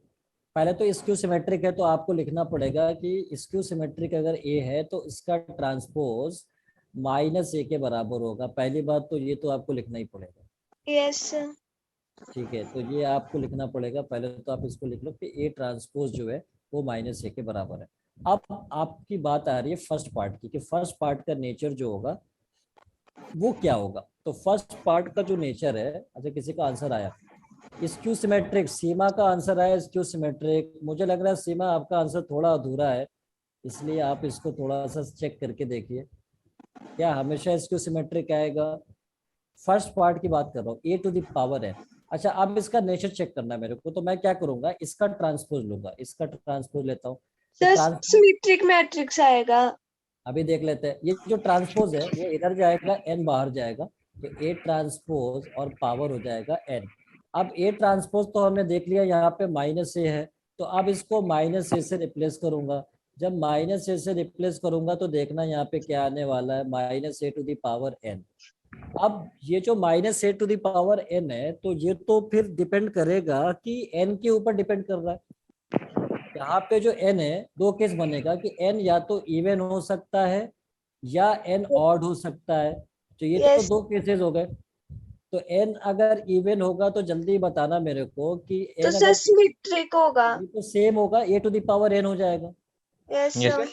पहले तो स्क्यू सिमेट्रिक है तो आपको लिखना पड़ेगा कि स्क्यू सिमेट्रिक अगर ए है तो इसका ट्रांसपोज माइनस ए के बराबर होगा। पहली बात तो ये तो आपको लिखना ही पड़ेगा। Yes sir. ठीक है, तो ये आपको लिखना पड़ेगा। पहले तो आप इसको लिख लो कि ए ट्रांसपोज जो है वो माइनस ए के बराबर है। अब आपकी बात आ रही है फर्स्ट पार्ट की, कि फर्स्ट पार्ट का नेचर जो होगा वो क्या होगा। तो फर्स्ट पार्ट का जो नेचर है, अच्छा किसी का आंसर आया स्क्यू सिमेट्रिक, सीमा का आंसर आया स्क्यू सिमेट्रिक। मुझे लग रहा है सीमा आपका आंसर थोड़ा अधूरा है, इसलिए आप इसको थोड़ा सा चेक करके देखिए, क्या हमेशा स्क्यू सिमेट्रिक आएगा। फर्स्ट पार्ट की बात कर रहा हूँ, ए टू द पावर है। अच्छा, अब इसका नेचर चेक करना है मेरे को, तो मैं क्या करूंगा, इसका ट्रांसपोज लूंगा, इसका ट्रांसपोज लेता हूँ। सर ट्रांसपोज सिमेट्रिक मैट्रिक्स आएगा। अभी देख लेते हैं। ये जो ट्रांसपोज है वो इधर जाएगा, एन बाहर जाएगा, तो ए ट्रांसपोज और पावर हो जाएगा एन। अब ए ट्रांसपोज तो हमने देख लिया, यहाँ पे माइनस ए है, तो अब इसको माइनस ए से रिप्लेस करूंगा। जब माइनस ए से रिप्लेस करूंगा तो देखना यहाँ पे क्या आने वाला है, minus A to the power N. अब ये जो minus A to the power N है, तो ये तो फिर डिपेंड करेगा कि एन के ऊपर डिपेंड कर रहा है। यहाँ पे जो n है, दो केस बनेगा कि n या तो इवन हो सकता है या n ऑड हो सकता है। तो ये तो Yes. दो केसेस हो गए। तो n अगर इवन होगा तो जल्दी बताना मेरे को कि तो n सर अगर सिमेट्रिक होगा। तो सेम होगा, a to the power n हो जाएगा। Yes Yes. सर।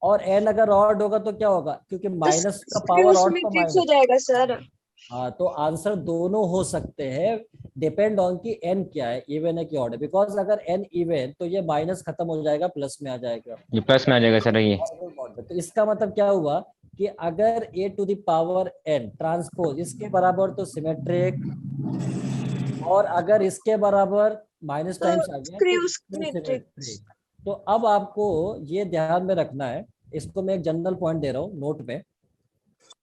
और n अगर ऑड होगा तो क्या होगा, क्योंकि तो माइनस का स्क्यू पावर ऑड तो सिमेट्रिक्स हो माइनस। जाएगा सर। हाँ, तो आंसर दोनों हो सकते हैं, डिपेंड ऑन कि n क्या है, इवन है कि ऑड है। बिकॉज अगर n इवन तो ये माइनस खत्म हो जाएगा, प्लस में आ जाएगा। ये प्लस में आ जाएगा सर ये। तो इसका मतलब क्या हुआ कि अगर a to the power n transpose इसके बराबर तो सिमेट्रिक, और अगर इसके बराबर माइनस तो टाइम्स आ गया स्क्यू तो सिमेट्रिक्स। सिमेट्रिक। तो अब आपको ये ध्यान में रखना है, इसको मैं एक जनरल पॉइंट दे रहा हूँ नोट में,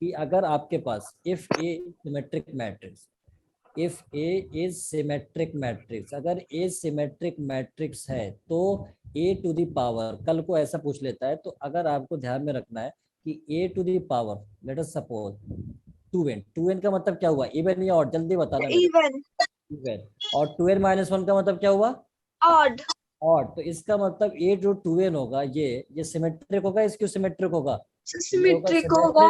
कि अगर आपके पास if A symmetric matrix, if A is symmetric matrix, अगर ए सिमेट्रिक मैट्रिक्स है तो ए टू द पावर, कल को ऐसा पूछ लेता है, तो अगर आपको ध्यान में रखना है कि A to the power let us suppose 2n, 2n का मतलब क्या हुआ, इवन या ऑड, जल्दी बताना मेरे को। इवन। इवन। और 2n माइनस 1 का मतलब क्या हुआ, ऑड। ऑड। तो इसका मतलब ए जो 2n होगा ये सिमेट्रिक होगा, इसक्यू सिमेट्रिक होगा, सिमेट्रिक होगा।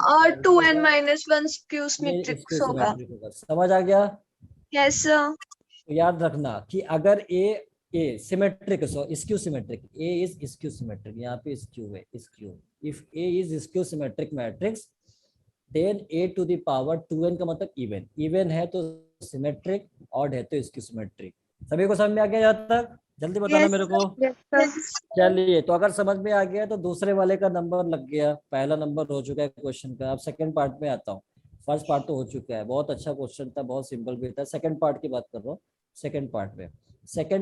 और 2n-1 स्क्यू ये सिमेट्रिक्स इसक्यू होगा। सिमेट्रिक होगा। समझ आ गया? Yes, sir. तो याद रखना कि अगर A symmetric, so skew symmetric, A is skew symmetric, यहाँ पे स्क्यू है, skew, if A is skew symmetric matrix then A to the power 2n का मतलब इवन, इवन है तो सिमेट्रिक, ऑड है तो स्क्यू सिमेट्रिक। सभी को समझ में आ गया यहाँ तक? जल्दी बताना Yes, मेरे को। Yes, sir. Yes. चलिए, तो अगर समझ में आ गया तो दूसरे वाले का नंबर लग गया, पहला नंबर हो चुका है क्वेश्चन का। अब सेकंड पार्ट में आता हूँ। फर्स्ट पार्ट तो हो चुका है, बहुत अच्छा क्वेश्चन था, बहुत सिंपल भी था। सेकंड पार्ट की बात कर रहा हूँ। सेकंड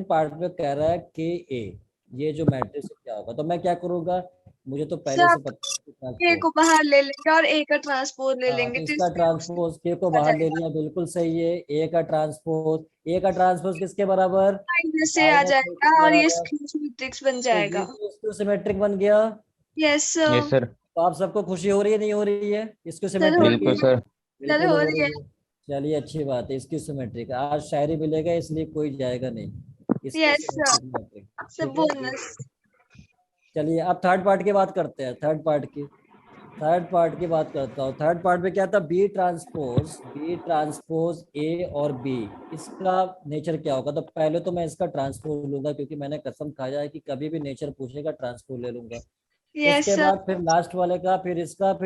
पार्ट में कह रहा है कि ए, ये जो मैट्रिक्स क्या होगा, तो मैं क्या करूंगा, मुझे तो पहले सर से आप पता है कि A ट्रांसपोज, को बाहर ले लेंगे और A का ट्रांसपोज ले हाँ, लेंगे तो तो इसका ट्रांसपोज के को आ बाहर ले जाएगा, लिया, बिल्कुल सही है। ए का ट्रांसपोज किसके बराबर? माइनस से आ माइनस ए के जाएगा और ये बराबर। स्क्यू मैट्रिक्स बन तो ये जाएगा। तो इसको सिमेट्रिक बन गया। Yes yes sir. सर। तो आप सबको खुशी हो रही है नहीं हो रही है इसको सर हो सिमेट्रिक रही की? बिल्कुल है, सर। सर बिल्कुल हो हो रही है। रही है। चलिए, अच्छी बात है, इसकी सिमेट्रिक। आज शायरी मिलेगा इसलिए कोई जाएगा नहीं, इसको yes sir. Symmetric matric. Sir ठीक है। बोनस। चलिए, अब थर्ड पार्ट की बात करते हैं। थर्ड पार्ट की बात करता हूँ। थर्ड पार्ट में क्या था, बी ट्रांसपोज ए और बी, इसका नेचर क्या होगा। तो पहले तो मैं इसका ट्रांसपोज लूंगा, क्योंकि मैंने कसम खाया है कि कभी भी नेचर पूछेगा ट्रांसपोज ले लूंगा। यस उसके सर। बाद फिर लास्ट वाले का, फिर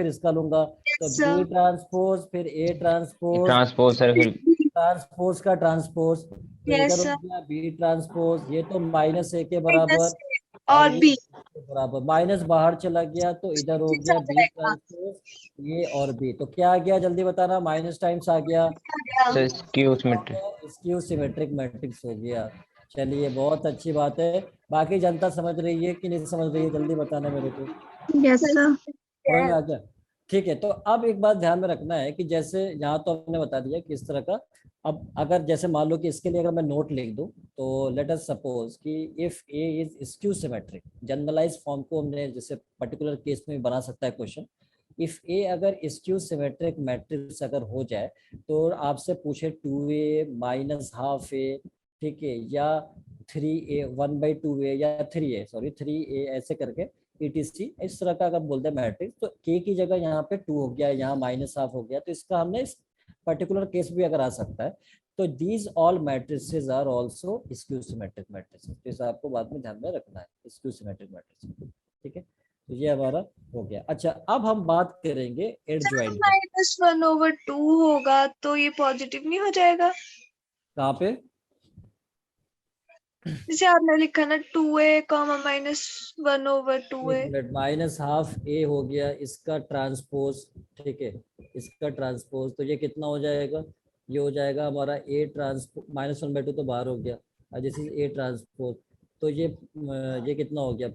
इसका लूंगा। तो यस बी सर। ट्रांसपोज, फिर ए ट्रांसपोज, ट्रांसपोज सर फिर। ट्रांसपोज का ट्रांसपोज। तो यस इधर हो सर। गया बी ट्रांसपोज, ये तो माइनस ए के माइनस बराबर, और और ये B के बराबर। माइनस बाहर चला गया तो इधर हो आ गया बी जाएगा। ट्रांसपोज ए और बी। तो क्या आ गया, जल्दी बताना। माइनस टाइम्स आ गया, आ गया। Sir skew symmetric. Skew symmetric matrix हो गया। चलिए, बहुत अच्छी बात है। बाकी जनता समझ रही है कि नहीं समझ रही है, जल्दी बताना मेरे को। Yes, sir sir. समझ में आ गया? ठीक है। तो अब एक बात ध्यान में रखना है कि जैसे यहाँ तो हमने बता दिया किस तरह का। अब अगर जैसे मान लो कि इसके लिए अगर मैं नोट लिख दूं, तो लेट अस सपोज कि if A is skew symmetric, generalize form को हमने जैसे पर्टिकुलर केस में बना सकता है क्वेश्चन। इफ ए अगर स्क्यू सिमेट्रिक मैट्रिक्स अगर हो जाए, तो आपसे पूछे 2a माइनस हाफ ए, ठीक है, या 3a 1/2a, या 3a, सॉरी 3a, ऐसे करके ETC, इस तरह का अगर बोलते हैं मैट्रिक्स, तो के की जगह यहाँ पे 2 हो गया, यहाँ माइनस हाफ हो गया, तो इसका हमने इस पर्टिकुलर केस भी अगर आ सकता है। तो these all matrices are also skew symmetric matrices. तो इसे आपको बाद में ध्यान में रखना है, स्क्यू सिमेट्रिक मैट्रिसेस। ठीक है, तो ये हमारा हो गया। अच्छा, अब हम बात करेंगे एडजॉइंट की। -1/2 होगा तो ये पॉजिटिव नहीं हो जाएगा? कहाँ पे? जैसे आपने लिखा ना 2a, -1/2a। एक मिनट, माइनस हाफ ए हो गया, इसका ट्रांसपोज, ठीक है, इसका ट्रांसपोज, तो ये कितना हो जाएगा, ये हो जाएगा हमारा ए ट्रांसपोज, -1/2 तो बाहर हो गया, और दिस इज ए ट्रांसपोज। तो ये कितना हो गया,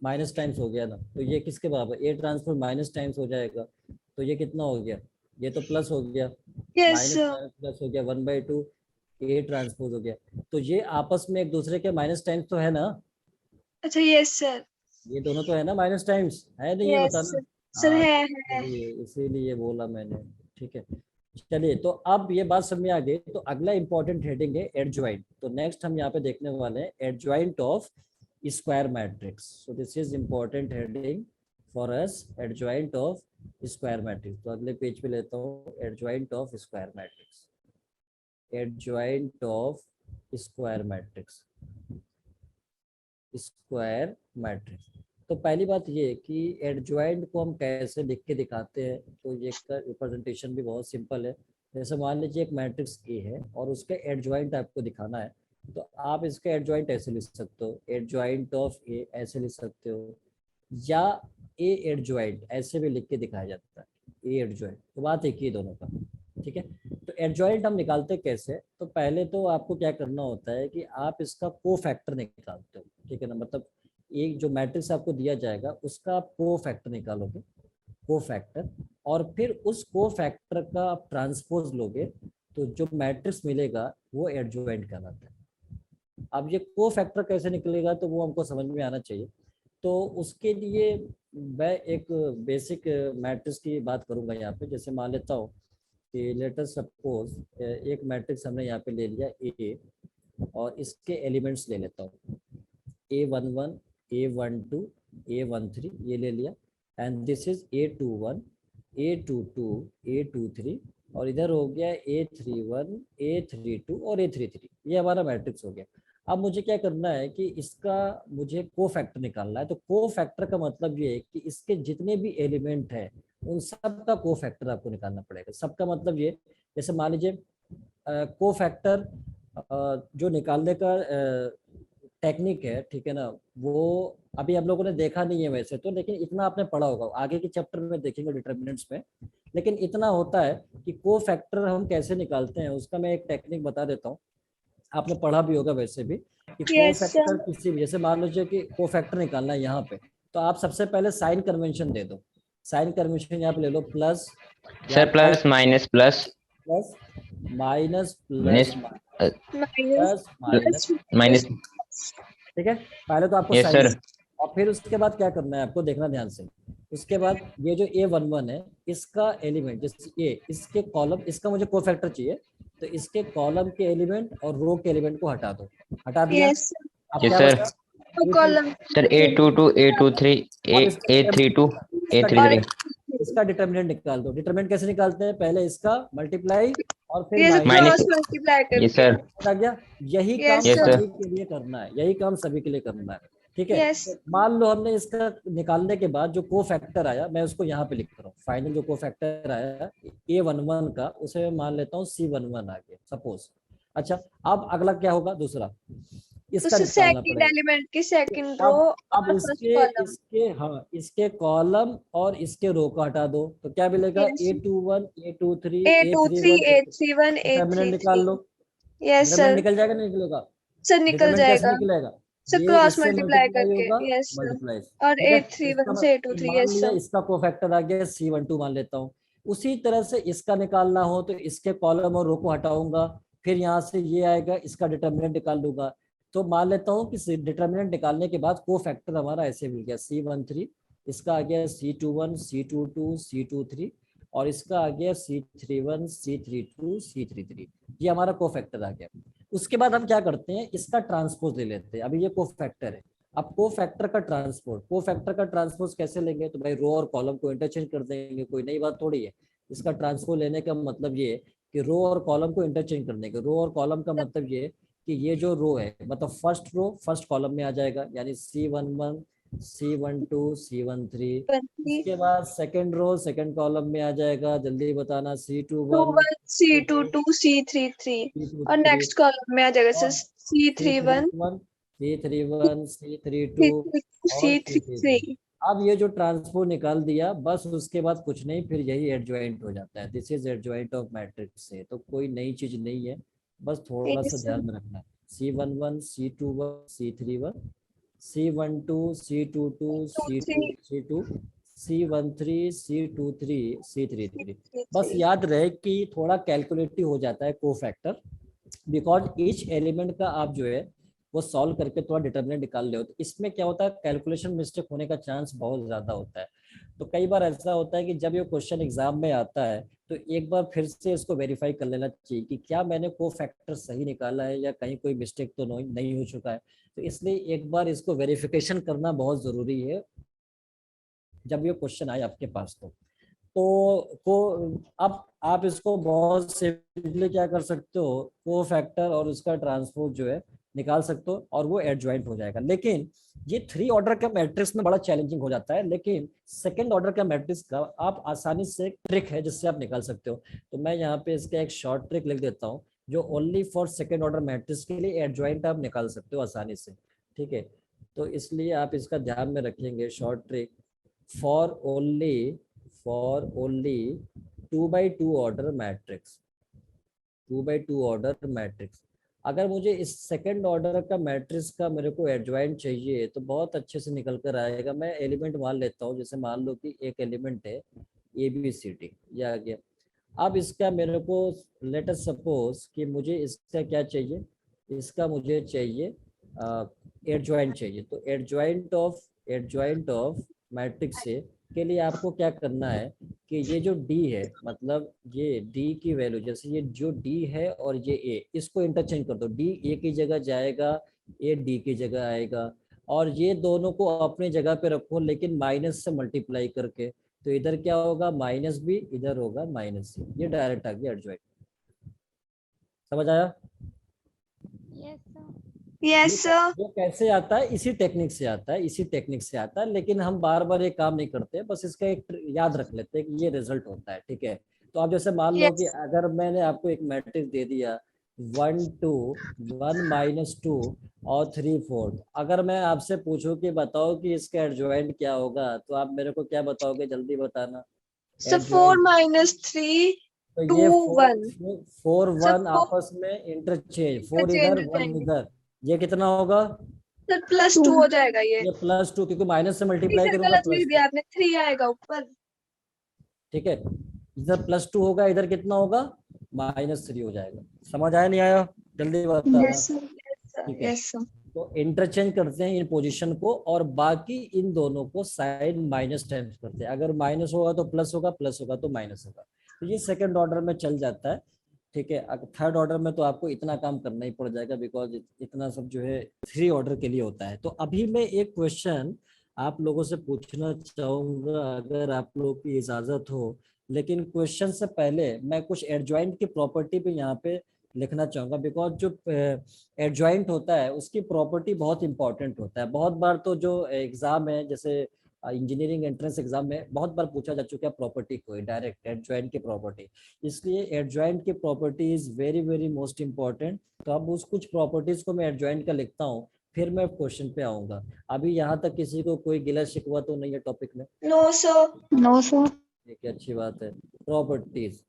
माइनस टाइम्स हो गया ना, तो ये किसके बराबर, ए ट्रांसपोज माइनस टाइम्स हो जाएगा, तो ये कितना हो गया, ये तो प्लस हो गया, yes minus sir. Minus plus हो गया, 1/2 ए ट्रांसपोज हो गया। तो ये आपस में एक दूसरे के माइनस टाइम्स तो है ना, अच्छा यस सर। ये दोनों तो है ना माइनस टाइम्स, है नहीं, ये यस बताना। सर। सर हाँ, है। चलिए, इसीलिए बोला मैंने। ठीक है, चलिए, तो अब ये बात समझ में आ गई। तो अगला इंपॉर्टेंट हेडिंग है एडजॉइंट। तो नेक्स्ट हम यहाँ पे देखने वाले हैं adjoint of square matrix. So this is important heading for us, adjoint of square matrix. तो अगले पेज पे लेता हूँ, adjoint of square matrix, adjoint of square matrix, square matrix. तो पहली बात ये है कि एडजॉइंट को हम कैसे लिख के दिखाते हैं। तो ये का रिप्रेजेंटेशन भी बहुत सिंपल है। जैसे मान लीजिए एक मैट्रिक्स ए है और उसके एडजॉइंट आपको दिखाना है, तो आप इसके एडजॉइंट ऐसे लिख सकते हो, एडजॉइंट ऑफ ए ऐसे लिख सकते हो, या ए एडजॉइंट ऐसे भी लिख के दिखाया जाता है, ए एडजॉइंट। तो बात एक ही दोनों का। ठीक है, तो एडजॉइंट हम निकालते कैसे। तो पहले तो आपको क्या करना होता है कि आप इसका को फैक्टर निकालते हो। ठीक है ना, मतलब एक जो मैट्रिक्स आपको दिया जाएगा उसका आप को फैक्टर निकालोगे, को फैक्टर, और फिर उस को फैक्टर का आप ट्रांसपोज लोगे, तो जो मैट्रिक्स मिलेगा वो एडजॉइंट कहलाता है। अब ये को फैक्टर कैसे निकलेगा, तो वो हमको समझ में आना चाहिए। तो उसके लिए मैं एक बेसिक मैट्रिक्स की बात करूंगा यहाँ पे। जैसे मान लेता हूँ कि लेट अस सपोज एक मैट्रिक्स हमने यहाँ पे ले लिया ए, और इसके एलिमेंट्स ले लेता हूँ, A11, A12, A13, ये ले लिया, and this is A21, A22, A23, और इधर हो गया A31, A32 और A33। ये हमारा मैट्रिक्स हो गया। अब मुझे क्या करना है कि इसका मुझे कोफैक्टर निकालना है। तो कोफैक्टर का मतलब ये है कि इसके जितने भी एलिमेंट हैं उन सब का कोफैक्टर आपको निकालना पड़ेगा। सबका मतलब ये, जैसे मान लीजिए कोफैक्टर जो निकालने का टेक्निक है, ठीक है ना, वो अभी हम लोगों ने देखा नहीं है वैसे तो, लेकिन इतना आपने पढ़ा होगा, आगे के चैप्टर में देखेंगे डिटर्मिनेंट्स में। लेकिन इतना होता है कि कोफैक्टर हम कैसे निकालते हैं उसका मैं एक टेक्निक बता देता हूँ। आपने पढ़ा भी होगा वैसे भी कि Yes, sir. कोफैक्टर किसी भी, जैसे मान लीजिए कि कोफैक्टर निकालना है यहाँ पे, तो आप सबसे पहले साइन कन्वेंशन दे दो। साइन कन्वेंशन यहाँ पे ले लो, plus sir plus minus plus plus minus minus plus Minus, minus, minus. ठीक है। पहले तो आपको यस साइन, सर। और फिर उसके बाद क्या करना है आपको, देखना ध्यान से। उसके बाद ये जो A11 है इसका एलिमेंट, जैसे ये इसके कॉलम, इसका मुझे कोफैक्टर चाहिए, तो इसके कॉलम के एलिमेंट और रो के एलिमेंट को हटा दो। हटा दिया। yes, sir. अब यस क्या सर। बचा? Two column. Sir A22 A23 अब इसका A32 इसका A33। इसका डिटर्मिनेंट निकाल दो। डिटर्मिनेंट कैसे निकालते हैं, पहले इसका मल्टीप्लाई और फिर ये minus. Minus. Cross multiply yes करके. सर। आ गया। यही काम Yes, यस sir. सर। सभी के लिए करना है, यही काम सभी के लिए करना है, ठीक है। Yes. तो मान लो हमने इसका निकालने के बाद जो कोफैक्टर आया, मैं उसको यहाँ पे लिख रहा हूँ। फाइनल जो कोफैक्टर आया A11 का, उसे मैं मान लेता हूँ C11 आ गया सपोज। अच्छा, अब अगला क्या होगा, दूसरा इसका उससे निकालना सेकंड पड़ेगा। एलिमेंट की सेकंड रो अब और फर्स्ट इसके कॉलम. इसके हाँ, इसके कॉलम और इसके रो को हटा दो, तो क्या मिलेगा, Yes. A21 A23 A23, A31। A31, determinant निकाल A33. लो। Yes, determinant sir. निकल जाएगा, नहीं निकलेगा? सर निकल डिटरमिनेंट कैसे जाएगा. निकलेगा, सर ये क्रॉस इससे मल्टीप्लाई मल्टीप्लाई करके. होगा, Yes, sir. मल्टीप्लाई, और ठीक है। इसका A31 से A23. मान Yes, लिया sir. इसका कोफैक्टर आ गया C12 मान लेता हूँ। उसी तरह से इसका निकालना हो तो इसके कॉलम और रो को हटाऊंगा, फिर यहाँ से ये आएगा, इसका डिटर्मिनेंट निकाल लूंगा। तो मान लेता हूँ कि डिटर्मिनेंट निकालने के बाद कोफैक्टर हमारा ऐसे मिल गया C13, इसका आ गया C21 C22 C23, और इसका आ गया C31 C32 C33। ये हमारा कोफैक्टर आ गया। उसके बाद हम क्या करते हैं, इसका ट्रांसपोज ले लेते हैं। अभी ये कोफैक्टर है, अब कोफैक्टर का ट्रांसपोज कैसे लेंगे, तो भाई रो और कॉलम को इंटरचेंज कर देंगे, कोई नई बात थोड़ी है। इसका ट्रांसपोज लेने का मतलब ये कि रो और कॉलम को इंटरचेंज करने के, रो और कॉलम का मतलब ये कि ये जो रो है मतलब फर्स्ट रो फर्स्ट कॉलम में आ जाएगा, यानी C11 C12 C13। 20, इसके बाद सेकंड रो सेकंड कॉलम में आ जाएगा, जल्दी बताना, C21 C21, C22, C33. और C23 नेक्स्ट कॉलम में आ जाएगा सर और C31, C31 C32 C32, और C33। C33. अब ये जो ट्रांसपोज निकाल दिया, बस उसके बाद कुछ नहीं, फिर यही एडजॉइंट हो जाता है। This is adjoint of matrix से, तो कोई नई चीज नहीं है, बस थोड़ा सा Yes, sir. ध्यान में रखना है। C11 C21 C31 C12 C22 C2 2, C2 C13 C23 C33। 3, बस 3. याद रहे कि थोड़ा कैलकुलेटिव हो जाता है कोफैक्टर, बिकॉज ईच एलिमेंट का आप जो है वो सॉल्व करके थोड़ा डिटर्मिनेंट निकाल ले हो, तो इसमें क्या होता है, कैलकुलेशन मिस्टेक होने का चांस बहुत ज्यादा होता है। तो कई बार ऐसा होता है कि जब ये क्वेश्चन एग्जाम में आता है तो एक बार फिर से इसको वेरीफाई कर लेना चाहिए कि क्या मैंने को फैक्टर सही निकाला है या कहीं कोई मिस्टेक तो नहीं हो चुका है। तो इसलिए एक बार इसको वेरिफिकेशन करना बहुत जरूरी है जब ये क्वेश्चन आए आपके पास। तो को अब आप इसको बहुत सिंपली क्या कर सकते हो, को फैक्टर और उसका ट्रांसपोज जो है निकाल सकते हो और वो एडजॉइंट हो जाएगा। लेकिन ये 3 ऑर्डर का मैट्रिक्स में बड़ा चैलेंजिंग हो जाता है, लेकिन सेकंड ऑर्डर का मैट्रिक्स का आप आसानी से ट्रिक है जिससे आप निकाल सकते हो। तो मैं यहाँ पे इसका एक शॉर्ट ट्रिक लिख देता हूँ जो only for second order matrix के लिए एडजॉइंट आप निकाल सकते हो आसानी से, ठीक है। तो इसलिए आप इसका ध्यान में रखेंगे, short trick for only 2x2 order matrix, 2x2 order matrix. अगर मुझे इस सेकंड ऑर्डर का मैट्रिक्स का मेरे को एडजॉइंट चाहिए तो बहुत अच्छे से निकल कर आएगा। मैं एलिमेंट मान लेता हूँ, जैसे मान लो कि एक एलिमेंट है ABCD, ये आ गया। अब इसका मेरे को लेट अस सपोज कि मुझे इसका क्या चाहिए, इसका मुझे चाहिए एडजॉइंट चाहिए। तो एडजॉइंट ऑफ मैट्रिक्स से के लिए आपको क्या करना है कि ये जो D है, मतलब ये D की वैल्यू, जैसे ये जो D है और ये A, इसको इंटरचेंज कर दो। D A की जगह जाएगा, A D की जगह आएगा, और ये दोनों को अपनी जगह पे रखो लेकिन माइनस से मल्टीप्लाई करके। तो इधर क्या होगा माइनस बी, इधर होगा माइनस सी, ये डायरेक्ट आ गया एडजॉइंट। समझ आया? Yes, sir. Yes sir. ये कैसे आता है, इसी टेक्निक से आता है, इसी टेक्निक से आता है, लेकिन हम बार बार ये काम नहीं करते, बस इसका एक याद रख लेते हैं कि ये रिजल्ट होता है। ठीक है, तो आप जैसे मान लो कि यस अगर मैंने आपको एक मैट्रिक्स दे दिया 1 2 1 -2 और 3 4, अगर मैं आपसे पूछूं कि बताओ कि इसका एडजॉइंट क्या होगा, तो आप मेरे को क्या बताओगे, जल्दी बताना। सर 4 एडजॉइंट, -3 तो 2 ये 1 फोर सर वन 4 आपस में इंटरचेंज, 4 चेंज इधर हो 1 जाएंगे इधर, ये कितना होगा, सर, +2 2. हो जाएगा ये। ये +2, क्योंकि माइनस से नहीं मल्टीप्लाई सर करूंगा गलत लिख +2। दिया आपने, 3 आएगा ऊपर। ठीक है, इधर +2 होगा, इधर कितना होगा -3 हो जाएगा। समझ आया नहीं आया, जल्दी बताना। Yes, sir. ठीक है, यस सर। तो इंटरचेंज करते हैं इन पोजीशन को, और बाकी इन दोनों को साइन माइनस टाइम्स करते हैं। अगर माइनस होगा तो प्लस होगा, प्लस होगा तो माइनस होगा। तो ये सेकंड ऑर्डर में चल जाता है। ठीक है, थर्ड ऑर्डर में तो आपको इतना काम करना ही पड़ जाएगा, बिकॉज इतना सब जो है 3 ऑर्डर के लिए होता है। तो अभी मैं एक क्वेश्चन आप लोगों से पूछना चाहूंगा, अगर आप लोग की इजाजत हो। लेकिन क्वेश्चन से पहले मैं कुछ एडजॉइंट की प्रॉपर्टी पे यहाँ पे लिखना चाहूंगा, बिकॉज जो एडजॉइंट होता है उसकी प्रॉपर्टी बहुत इंपॉर्टेंट होता है। बहुत बार तो जो एग्जाम है, जैसे इंजीनियरिंग एंट्रेंस एग्जाम में बहुत बार पूछा जा चुका है प्रॉपर्टी को, डायरेक्ट एडजॉइंट की प्रॉपर्टी। इसलिए एडजॉइंट की property is very very most important. तो अब उस कुछ प्रॉपर्टीज को मैं एडजॉइंट का लिखता हूँ, फिर मैं क्वेश्चन पे आऊंगा। अभी यहाँ तक किसी को कोई गिला शिकवा तो नहीं है टॉपिक में? No sir. No, sir. ठीक है, अच्छी बात है। प्रॉपर्टीज,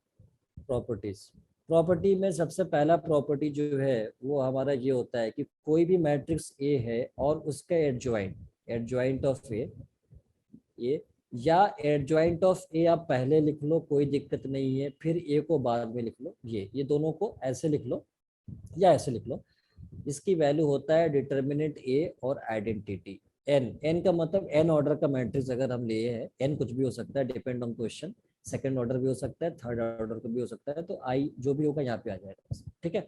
प्रॉपर्टीज प्रॉपर्टी में सबसे पहला प्रॉपर्टी जो है वो हमारा ये होता है कि कोई भी मैट्रिक्स ए है और उसका एडजॉइंट, एडजॉइंट ऑफ ए, या एडजॉइंट ऑफ ए आप पहले लिख लो, कोई दिक्कत नहीं है, फिर ए को बाद में लिख लो। ये दोनों को ऐसे लिख लो या ऐसे लिख लो। इसकी वैल्यू होता है डिटर्मिनेंट ए और आइडेंटिटी एन। एन का मतलब एन ऑर्डर का मैट्रिक्स अगर हम लिए हैं, एन कुछ भी हो सकता है, depend on question. Second order भी हो सकता है, थर्ड ऑर्डर का भी हो सकता है, तो आई जो भी होगा यहाँ पे आ जाएगा। ठीक है,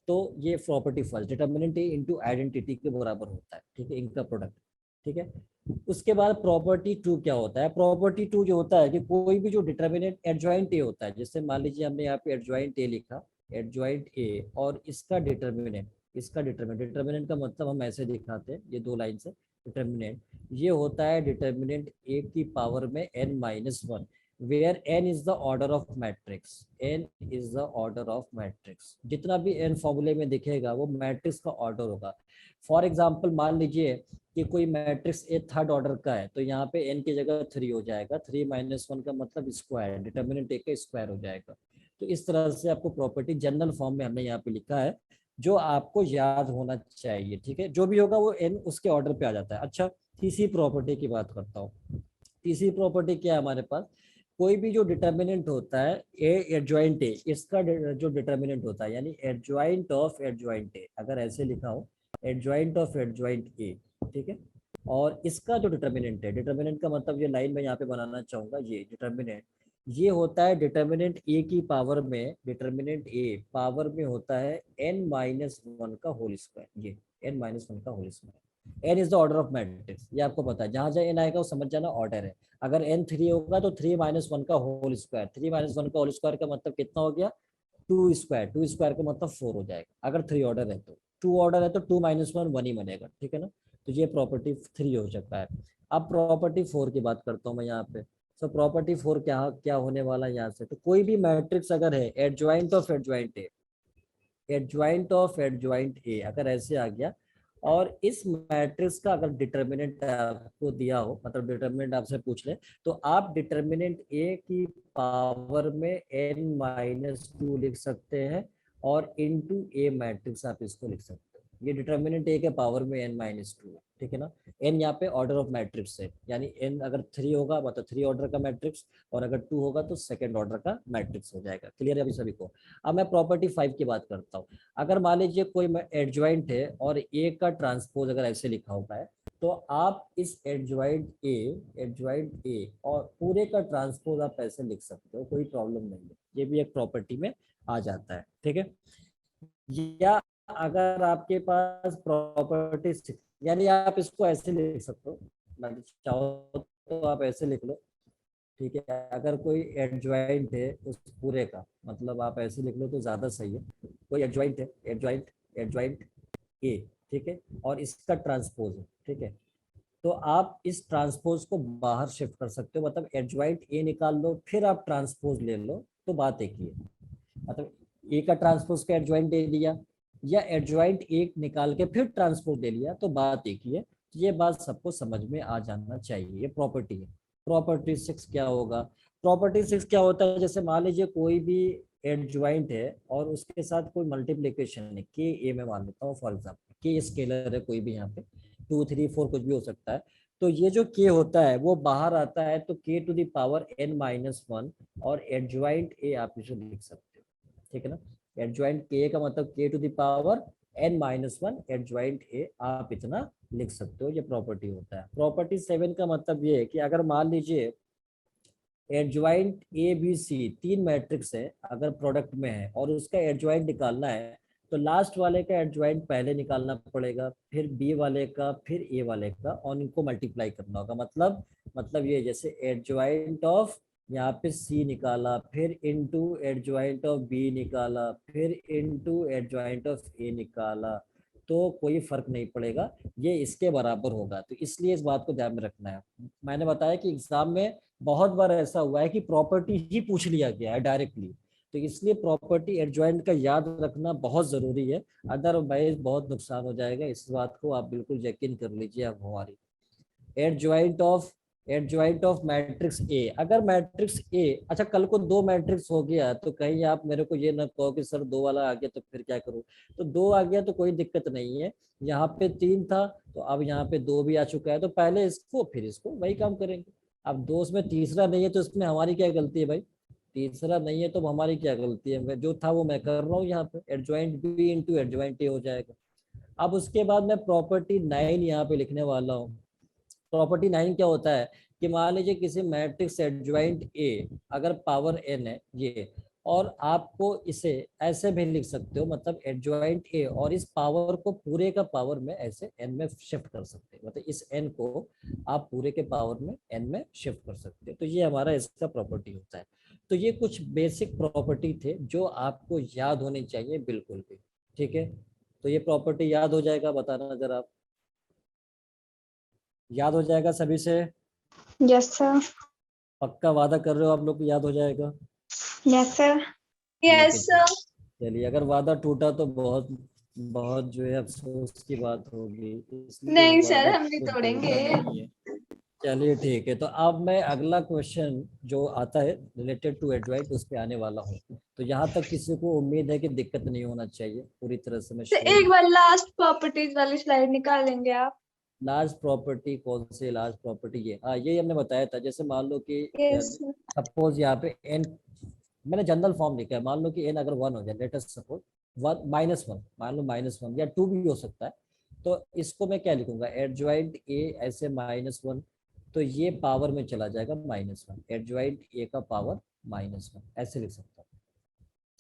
तो ये प्रॉपर्टी फर्स्ट, डिटर्मिनेंट ए इंटू आइडेंटिटी के बराबर होता है। ठीक है, इनका प्रोडक्ट। ठीक है, उसके बाद प्रॉपर्टी टू क्या होता है? प्रॉपर्टी टू जो होता है कि कोई भी जो डिटर्मिनेंट एडजॉइंट ए होता है, जैसे मान लीजिए हमने यहाँ पे एडजॉइंट ए लिखा, एडजॉइंट ए और इसका डिटर्मिनेंट, इसका डिटर्मिनेंट, डिटर्मिनेंट का मतलब हम ऐसे दिखाते हैं, ये 2 लाइन से। डिटर्मिनेंट ये होता है डिटर्मिनेंट ए की पावर में n-1, where n is the order of matrix, n is the order of matrix. जितना भी n फॉर्मूले में दिखेगा वो मैट्रिक्स का ऑर्डर होगा। फॉर एग्जाम्पल मान लीजिए कि कोई मैट्रिक्स ए थर्ड ऑर्डर का है, तो यहाँ पे n की जगह 3 हो जाएगा, 3-1 का मतलब स्क्वायर, डिटर्मिनेंट ए का स्क्वायर हो जाएगा। तो इस तरह से आपको प्रॉपर्टी जनरल फॉर्म में हमने यहाँ पे लिखा है, जो आपको याद होना चाहिए। ठीक है, जो भी होगा वो एन उसके ऑर्डर पे आ जाता है। अच्छा, तीसरी प्रॉपर्टी की बात करता हूँ। तीसरी प्रॉपर्टी क्या है हमारे पास? कोई भी जो डिटर्मिनेंट होता है ए एडजॉइंट ए, इसका जो डिटर्मिनेंट होता है, यानी एडजॉइंट ऑफ एडजॉइंट ए, अगर ऐसे लिखा हो एडजॉइंट ऑफ एडजॉइंट ए। ठीक है, और इसका जो डिटर्मिनेंट है, डिटर्मिनेंट का मतलब ये लाइन में यहाँ पे बनाना चाहूंगा, ये डिटर्मिनेंट ये होता है डिटर्मिनेंट ए की पावर में, डिटर्मिनेंट ए पावर में होता है n-1 का होल स्क्वायर। ये n-1 का whole square, n is the order of matrix, ये आपको पता है। जहां जहां n आएगा वो समझ जाना ऑर्डर है। अगर n 3 होगा तो 3-1 का होल स्क्वायर, 3-1 का होल स्क्वायर का मतलब कितना हो गया? 2 स्क्वायर, 2 स्क्वायर का मतलब 4 हो जाएगा। अगर 3 ऑर्डर है तो, 2 ऑर्डर है तो 2-1 1 ही बनेगा। ठीक है ना, तो ये प्रॉपर्टी 3 हो सकता है। अब प्रॉपर्टी 4 की बात करता हूँ मैं यहाँ पे। सो प्रॉपर्टी 4 क्या क्या होने वाला है यहाँ से? तो कोई भी मैट्रिक्स अगर है adjoint of adjoint A, adjoint of adjoint A अगर ऐसे आ गया, और इस मैट्रिक्स का अगर डिटर्मिनेंट आपको दिया हो, मतलब डिटर्मिनेंट आपसे पूछ ले, तो आप डिटर्मिनेंट ए की पावर में n-2 लिख सकते हैं, और इनटू ए मैट्रिक्स आप इसको लिख सकते हैं। ये डिटर्मिनेंट ए के पावर में n-2 है। ठीक है ना, n यहाँ पे ऑर्डर ऑफ मैट्रिक्स है, यानी n अगर 3 होगा मतलब 3 ऑर्डर का मैट्रिक्स, और अगर 2 होगा तो सेकंड ऑर्डर का मैट्रिक्स हो जाएगा। क्लियर है अभी सभी को? अब मैं प्रॉपर्टी 5 की बात करता हूँ। अगर मान लीजिए कोई एडजॉइंट है और ए का ट्रांसपोज अगर ऐसे लिखा होता है, तो आप इस एडजॉइंट ए और पूरे का ट्रांसपोज आप ऐसे लिख सकते हो, कोई प्रॉब्लम नहीं है, ये भी एक प्रॉपर्टी में आ जाता है। ठीक है, या अगर आपके पास प्रॉपर्टी, यानी आप इसको ऐसे लिख सकते हो, मतलब चाहो तो आप ऐसे लिख लो ठीक है। अगर कोई एडजॉइंट है उस पूरे का, मतलब आप ऐसे लिख लो तो ज्यादा सही है। कोई एडजॉइंट है, एडजॉइंट एडजॉइंट ए, ठीक है, और इसका ट्रांसपोज है, ठीक है, तो आप इस ट्रांसपोज को बाहर शिफ्ट कर सकते हो, मतलब एडजॉइंट ए निकाल लो फिर आप ट्रांसपोज ले लो, तो बात एक ही है। मतलब ए का ट्रांसपोज का एडजॉइंट दे दिया, या एडजॉइंट ए निकाल के फिर ट्रांसपोज दे लिया, तो बात एक ही है। ये बात सबको समझ में आ जाना चाहिए। ये प्रॉपर्टी है। प्रॉपर्टी 6 क्या होगा? प्रॉपर्टी 6 क्या होता है, जैसे मान लीजिए कोई भी एडजॉइंट है और उसके साथ कोई मल्टीप्लीकेशन है, के ए में मान लेता हूँ फॉर एग्जाम्पल, के स्केलर है कोई भी, यहाँ पे 2 3 4 कुछ भी हो सकता है। तो ये जो के होता है वो बाहर आता है, तो के टू द पावर n-1 और एडजॉइंट ए आप इसे लिख सकते हो, ठीक है ना। एडजॉइंट के का मतलब K to the power n-1 adjoint A आप इतना लिख सकते हो। ये प्रॉपर्टी होता है। प्रॉपर्टी 7 का मतलब ये है कि अगर मान लीजिए adjoint A B C 3 matrix है, अगर प्रोडक्ट में है और उसका एडजॉइंट निकालना है, तो लास्ट वाले का एडजॉइंट पहले निकालना पड़ेगा, फिर बी वाले का, फिर ए वाले का, और इनको मल्टीप्लाई करना होगा। मतलब ये जैसे एडजॉइंट ऑफ यहाँ पे सी निकाला, फिर इनटू एडजॉइंट ऑफ बी निकाला, फिर इनटू एडजॉइंट ऑफ ए निकाला, तो कोई फर्क नहीं पड़ेगा, ये इसके बराबर होगा। तो इसलिए इस बात को ध्यान में रखना है। मैंने बताया कि एग्जाम में बहुत बार ऐसा हुआ है कि प्रॉपर्टी ही पूछ लिया गया है डायरेक्टली, तो इसलिए प्रॉपर्टी एडजॉइंट का याद रखना बहुत जरूरी है, अदरवाइज बहुत नुकसान हो जाएगा। इस बात को आप बिल्कुल यकीन कर लीजिए आप हमारी। एडजॉइंट ऑफ मैट्रिक्स ए, अगर मैट्रिक्स ए, अच्छा कल को 2 मैट्रिक्स हो गया तो कहीं आप मेरे को ये ना कहो कि सर 2 वाला आ गया तो फिर क्या करूं। तो 2 आ गया तो कोई दिक्कत नहीं है, यहाँ पे 3 था तो अब यहाँ पे 2 भी आ चुका है, तो पहले इसको फिर इसको, वही काम करेंगे। अब 2 में तीसरा नहीं है तो इसमें हमारी क्या गलती है भाई? तीसरा नहीं है तो हमारी क्या गलती है? जो था वो मैं कर रहा हूँ यहाँ पे, adjoint B into adjoint A हो जाएगा। अब उसके बाद मैं प्रॉपर्टी 9 यहाँ पे लिखने वाला हूँ। प्रॉपर्टी 9 क्या होता है कि मान लीजिए किसी मैट्रिक्स एडजॉइंट ए अगर पावर n है ये, और आपको इसे ऐसे भी लिख सकते हो, मतलब एडजॉइंट ए और इस पावर को पूरे का पावर में ऐसे n में शिफ्ट कर सकते हो, मतलब इस n को आप पूरे के पावर में n में शिफ्ट कर सकते हो। तो ये हमारा इसका प्रॉपर्टी होता है। तो ये कुछ बेसिक प्रॉपर्टी थे जो आपको याद होनी चाहिए बिल्कुल भी, ठीक है। तो ये प्रॉपर्टी याद हो जाएगा, बताना जरा आप। याद हो जाएगा सभी से? Yes, sir. पक्का वादा कर रहे हो आप लोग को याद हो जाएगा? Yes, sir. ठीक है, यस सर। चलिए अगर वादा टूटा तो बहुत बहुत जो है अफसोस की बात होगी, इसलिए नहीं सर, वादा हम नहीं तो तोड़ेंगे। तोड़ना नहीं है। चलिए ठीक है, तो अब मैं अगला क्वेश्चन जो आता है रिलेटेड टू एडवाइट उस पे आने वाला हूँ। तो यहाँ तक किसी को उम्मीद है कि दिक्कत नहीं होना चाहिए, पूरी तरह से मैं तो श्योर एक हूँ। बार लास्ट प्रॉपर्टीज वाली स्लाइड निकालेंगे आप? लार्ज प्रॉपर्टी कौन सी लार्ज प्रॉपर्टी? ये हाँ, ये हमने बताया था। जैसे मान लो कि यस। सपोज यहाँ पे एन, मैंने जनरल फॉर्म लिखा है, मान लो कि एन अगर 1 हो जाए, लेट अस सपोज 1 -1, मान लो -1 या 2 भी हो सकता है, तो इसको मैं क्या लिखूंगा? एडजॉइंट ए ऐसे -1, तो ये पावर में चला जाएगा -1, एडजॉइंट ए का पावर -1, ऐसे लिख सकता हूँ,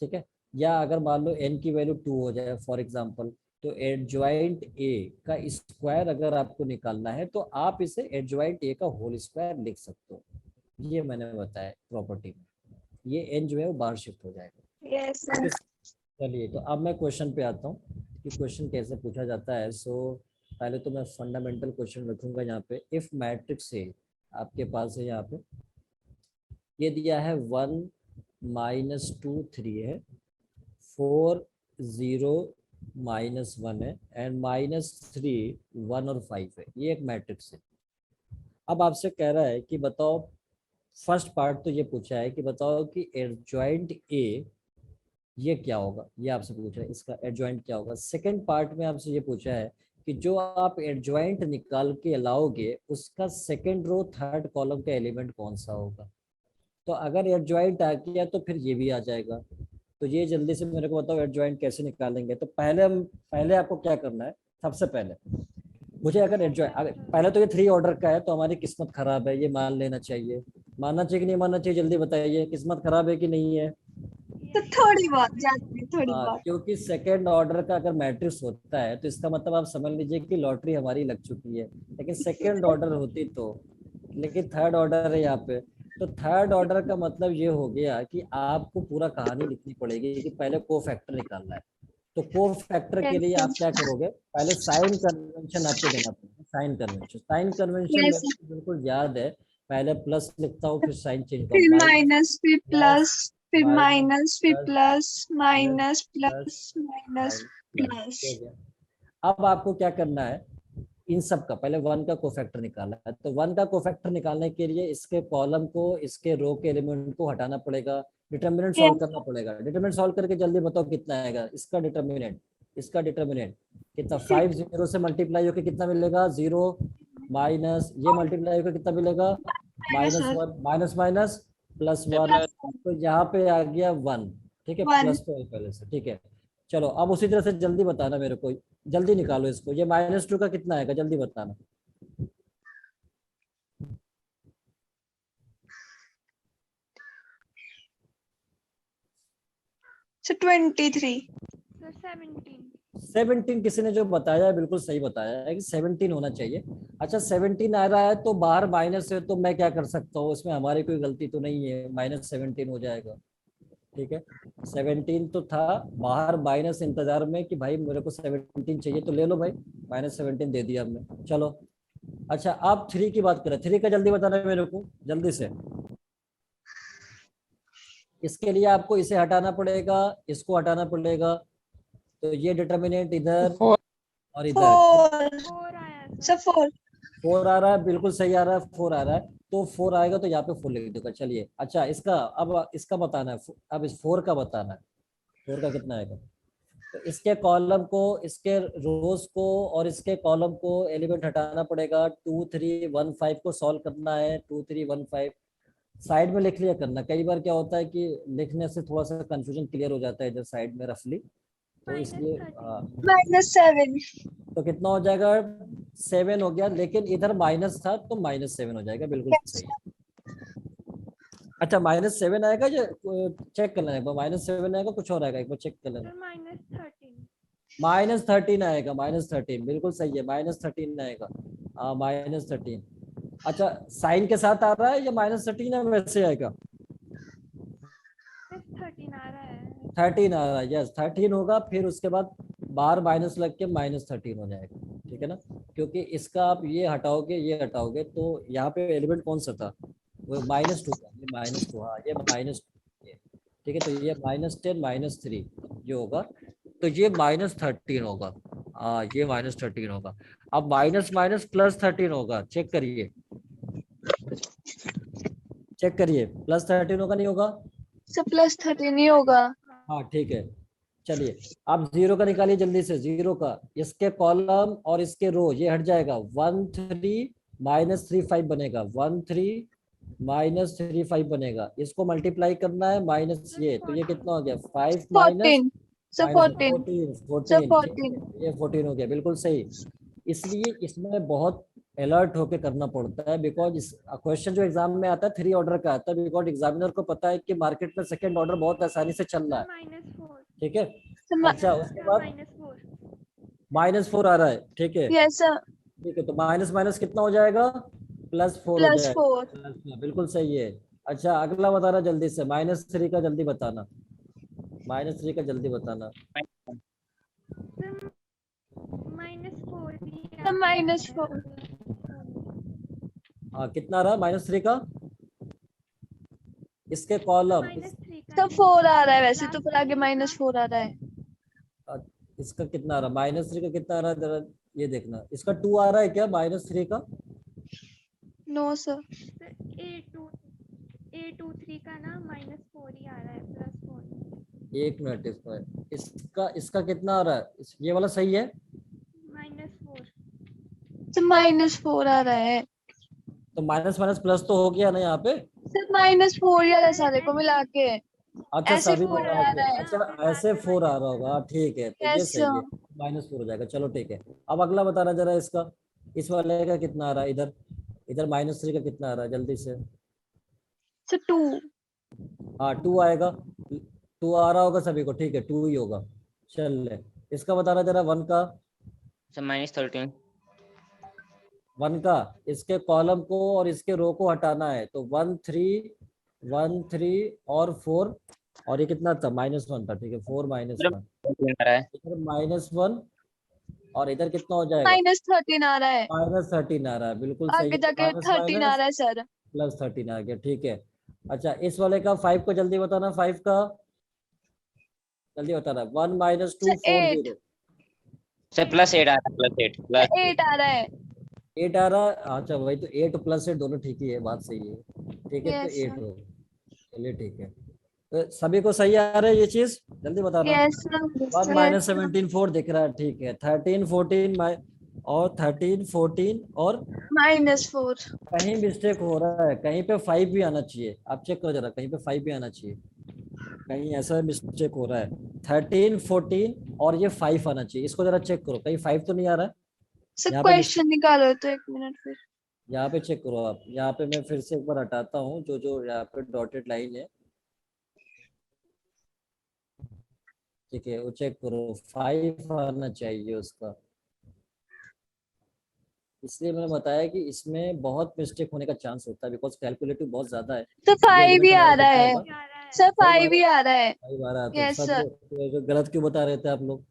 ठीक है। या अगर मान लो n की वैल्यू 2 हो जाए फॉर एग्जांपल, तो एडजॉइंट ए का स्क्वायर अगर आपको निकालना है तो आप इसे एडजॉइंट ए का होल स्क्वायर लिख सकते हो। ये मैंने बताया प्रॉपर्टी में, ये n जो है वो बाहर शिफ्ट हो जाएगा। Yes okay, sir. चलिए तो अब मैं क्वेश्चन पे आता हूँ कि क्वेश्चन कैसे पूछा जाता है। सो पहले तो मैं फंडामेंटल क्वेश्चन रखूंगा यहाँ पे। इफ मैट्रिक्स ए आपके पास है, यहाँ पे ये दिया है 1 -2 3 है, 4 0 -1 है, एंड -3 1 और 5 है। ये एक मैट्रिक्स है। अब आपसे कह रहा है कि बताओ, फर्स्ट पार्ट तो ये पूछा है कि बताओ कि एडजॉइंट ए ये क्या होगा, ये आपसे पूछा है, इसका एडजॉइंट क्या होगा। सेकंड पार्ट में आपसे ये पूछा है कि जो आप एडजॉइंट निकाल के लाओगे उसका सेकंड रो थर्ड कॉलम का एलिमेंट कौन सा होगा। तो अगर एडजॉइंट आ गया तो फिर ये भी आ जाएगा। तो ये जल्दी से मेरे को बताओ एडजॉइंट कैसे निकालेंगे। तो पहले आपको क्या करना है, सबसे पहले मुझे अगर एडजॉइंट, पहले तो ये 3 ऑर्डर का है तो हमारी किस्मत खराब है, ये मान लेना चाहिए। मानना चाहिए कि नहीं मानना चाहिए, जल्दी बताइए, किस्मत खराब है कि नहीं है? तो थोड़ी बहुत जाती, थोड़ी हाँ, बहुत। क्योंकि सेकेंड ऑर्डर का अगर मैट्रिक्स होता है तो इसका मतलब आप समझ लीजिए कि लॉटरी हमारी लग चुकी है। लेकिन सेकेंड ऑर्डर होती तो, लेकिन थर्ड ऑर्डर है यहाँ पे, तो थर्ड ऑर्डर का मतलब ये हो गया कि आपको पूरा कहानी लिखनी पड़ेगी कि पहले को फैक्टर निकालना है। तो को फैक्टर के Yes, लिए sir. आप क्या करोगे, पहले साइन कन्वेंशन आपको देना पड़ेगा। साइन कन्वेंशन Yes, मेरे sir. को बिल्कुल याद है, पहले प्लस लिखता हूँ फिर साइन चेंज फिर करता हूँ, माइनस फिर प्लस प्लस फिर माइनस माइनस फिर plus plus minus minus plus plus minus plus plus. हो गया। अब आपको क्या करना है, इन सब का पहले वन का कोफैक्टर निकालना है। तो वन का कोफैक्टर निकालने के लिए इसके कॉलम को इसके रो के एलिमेंट को हटाना पड़ेगा, डिटर्मिनेंट सॉल्व Yes, करना पड़ेगा। डिटर्मिनेंट सॉल्व करके जल्दी बताओ कितना आएगा इसका डिटर्मिनेंट, इसका डिटर्मिनेंट कितना, 5 0 से मल्टीप्लाई होकर कितना मिलेगा 0, माइनस ये मल्टीप्लाई होकर कितना मिलेगा minus -1, sir. माइनस +1, Plus तो यहाँ पे आ गया 1। ठीक है, 1. प्लस तो है पहले से। ठीक है, चलो अब उसी तरह से जल्दी बताना मेरे को, जल्दी निकालो इसको, ये -2 का कितना आएगा जल्दी बताना। So 23. 17 किसी ने जो बताया है बिल्कुल सही बताया है कि 17 होना चाहिए। अच्छा 17 आ रहा है तो बाहर माइनस है, तो मैं क्या कर सकता हूँ, इसमें हमारी कोई गलती तो नहीं है, -17 हो जाएगा। ठीक है, 17 तो था, बाहर माइनस इंतजार में कि भाई मेरे को 17 चाहिए, तो ले लो भाई, -17 दे दिया हमने। चलो अच्छा आप 3 की बात करें, 3 का जल्दी बताना है मेरे को जल्दी से। इसके लिए आपको इसे हटाना पड़ेगा, इसको हटाना पड़ेगा, तो ये डिटर्मिनेंट इधर 4 और इधर 4. So 4. 4 आ रहा है, बिल्कुल सही आ रहा है, 4 आ रहा है, तो 4 आएगा तो यहाँ पे 4 लिख दूंगा। चलिए अच्छा इसका अब इसका बताना है, अब इस 4 का बताना है, 4 का कितना आएगा। तो इसके कॉलम को, इसके रोज को और इसके कॉलम को एलिमेंट हटाना पड़ेगा। 2 3 1 5 को सॉल्व करना है, 2 3 1 5 साइड में लिख लिया करना। कई बार क्या होता है कि लिखने से थोड़ा सा कंफ्यूजन क्लियर हो जाता है इधर साइड में रफली, तो इसलिए -7. तो कितना हो जाएगा 7 हो गया, लेकिन इधर माइनस था तो -7 हो जाएगा, बिल्कुल Yes. सही है। अच्छा -7 आएगा, ये चेक कर लेना एक बार, -7 आएगा कुछ और आएगा, एक बार चेक कर लेना। -13 आएगा, -13 बिल्कुल सही है, -13 आएगा, -13। अच्छा साइन के साथ आ रहा है या -13 है वैसे आएगा, 13 आ रहा है, यस 13 होगा, फिर उसके बाद बाहर माइनस लग के -13 हो जाएगा। ठीक है ना, क्योंकि इसका आप ये हटाओगे तो यहाँ पे एलिमेंट कौन सा था, वो -2 था, ये -2, हाँ ये -2। ठीक है, तो ये -10 -3 ये होगा, तो ये -13 होगा, हाँ ये -13 होगा। अब माइनस माइनस +13 होगा, चेक करिए +13 होगा नहीं होगा, So +13 नहीं होगा. हाँ ठीक है। चलिए आप 0 का निकालिए जल्दी से, 0 का, इसके कॉलम और इसके रो ये हट जाएगा, 1 3 -3 5 बनेगा, 1 3 -3 5 बनेगा, इसको मल्टीप्लाई करना है माइनस ये, तो ये कितना हो गया 5 माइनस 14. So minus 14. 14 So 14 ठीक 14. है, ये 14 हो गया, बिल्कुल सही। इसलिए इसमें बहुत अलर्ट होके करना पड़ता है, बिकॉज इस क्वेश्चन जो एग्जाम में आता है 3 ऑर्डर का आता है, बिकॉज एग्जामिनर को पता है कि मार्केट में सेकंड ऑर्डर बहुत आसानी से चल रहा है। ठीक है, So अच्छा उसके बाद -4 आ रहा है, ठीक है, yes sir. ठीक है, तो माइनस माइनस कितना हो जाएगा +4 हो जाएगा, +4. बिल्कुल सही है। अच्छा अगला बताना जल्दी से, -3 का जल्दी बताना, -3 का जल्दी बताना। So -4. हाँ कितना रहा -3 का, इसके कॉलम So 4 आ रहा है वैसे तो, फिर आगे -4 आ रहा है. इसका कितना आ रहा है, -3 का कितना आ रहा है जरा ये देखना, इसका 2 आ रहा है क्या -3 का, No sir. A23 का ना -4 ही आ रहा है, +4 एक मिनट, इसका इसका कितना आ रहा है, ये वाला सही है, -4 So -4 आ रहा है. तो माइनस माइनस प्लस तो हो गया ना यहाँ पे। सर -4 ही आ रहा है सारे को मिला के. अच्छा ऐसे सभी 4 मिला आ के, रहा है. अच्छा ऐसे 4 आ रहा होगा, ठीक है, तो ये Yes सही sir. है, -4 हो जाएगा, चलो ठीक है। अब अगला बताना जरा इसका, इस वाले का कितना आ रहा है, इधर इधर -3 का कितना आ रहा है जल्दी से। So 2. हाँ 2 आएगा, 2 आ रहा होगा सभी को, ठीक है 2 ही होगा। चल ले इसका बताना जरा 1 का, सर -13 1 का, इसके कॉलम को और इसके रो को हटाना है, तो 1 3 1 3 और 4, और ये कितना था, -1 था, ठीक है, 4 -1, आ रहा है इधर -1 और इधर कितना हो जाएगा, -13 आ रहा है, -13 आ रहा है, बिल्कुल सही आगे है, जाके माइनस 13 आ माइनस रहा है सर। +13 आ गया, ठीक है। अच्छा, इस वाले का 5 को जल्दी बताना, 5 का जल्दी बताना, 1 -2 सर 4 8, 0, सर +8 आ रहा है, +8 सर 8 आ रहा है। 8 आ रहा है, अच्छा वही तो, 8 + 8 दोनों ठीक ही है, बात सही है, ठीक है, तो यस 8 सर, हो, चलिए ठीक है। तो सभी को सही आ रहा है ये चीज, जल्दी बताना। यस सर, 1 यस सर, -17 4 दिख रहा है, ठीक है, 13 14 और 13 14 और -4, कहीं मिस्टेक हो रहा है, कहीं पे 5 भी आना चाहिए, आप चेक करो जरा, कहीं पे 5 भी आना चाहिए, कहीं ऐसा मिस्टेक हो रहा है, 13 14 और ये 5 आना चाहिए, इसको जरा चेक करो, कहीं 5 तो नहीं आ रहा है, सर यहाँ पे क्वेश्चन निकालो तो 1 मिनट फिर। यहाँ पे चेक करो आप, यहाँ पे मैं फिर से एक बार हटाता हूँ, जो जो यहाँ पे डॉटेड लाइन है, ठीक है, वो चेक करो, 5 आना चाहिए उसका, इसलिए मैंने बताया कि इसमें बहुत मिस्टेक होने का चांस होता है, बिकॉज कैलकुलेटिव बहुत ज्यादा है, तो ये 5 एलिमेंट ही आ हमारा रहा कितना है आएगा, आ रहा है। सर, 5 आ 5 ही रहा आ रहा है। है, 5 आ रहा है, तो यस सब सर, जो गलत क्यों बता रहे थे आप लोग,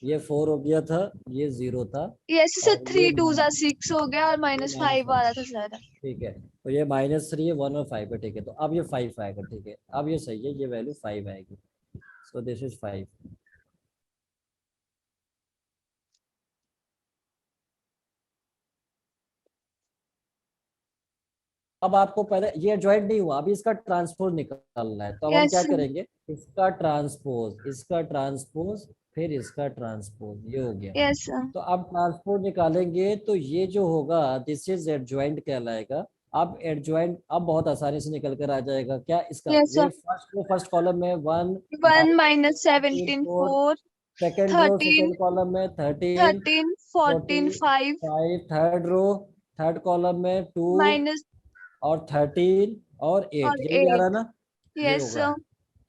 ये 4 हो गया था, ये 0 था, यस सर, और 3 2 6 हो गया और -5 आ -5, रहा था सर। ठीक है, तो ये -3 है, 1 और 5 है, ठीक है, तो अब ये 5 आएगा, ठीक है, अब ये सही है, ये वैल्यू 5 आएगी, सो दिस इज 5। अब आपको पहले ये ज्वाइंट नहीं हुआ, अभी इसका ट्रांसपोज निकालना है, तो अब हम यस क्या सर, करेंगे, इसका ट्रांसपोज, इसका ट्रांसपोज, फिर इसका ट्रांसपोज, ये हो गया। यस सर, तो अब ट्रांसपोज निकालेंगे तो ये जो होगा, दिस इज एडजॉइंट कहलाएगा। अब एडजॉइंट अब बहुत आसानी से निकल कर आ जाएगा, क्या इसका, यस ये सर, फर्स्ट कॉलम में 1 1 -17 -17 4, 4, सेकेंड रो 13 सेकेंड कॉलम में 13 13 14 14 5 5, थर्ड रो थर्ड कॉलम में 2 माइनस और 13 और 8, और यही आ रहा 8। है ना, ये यस होगा। सर,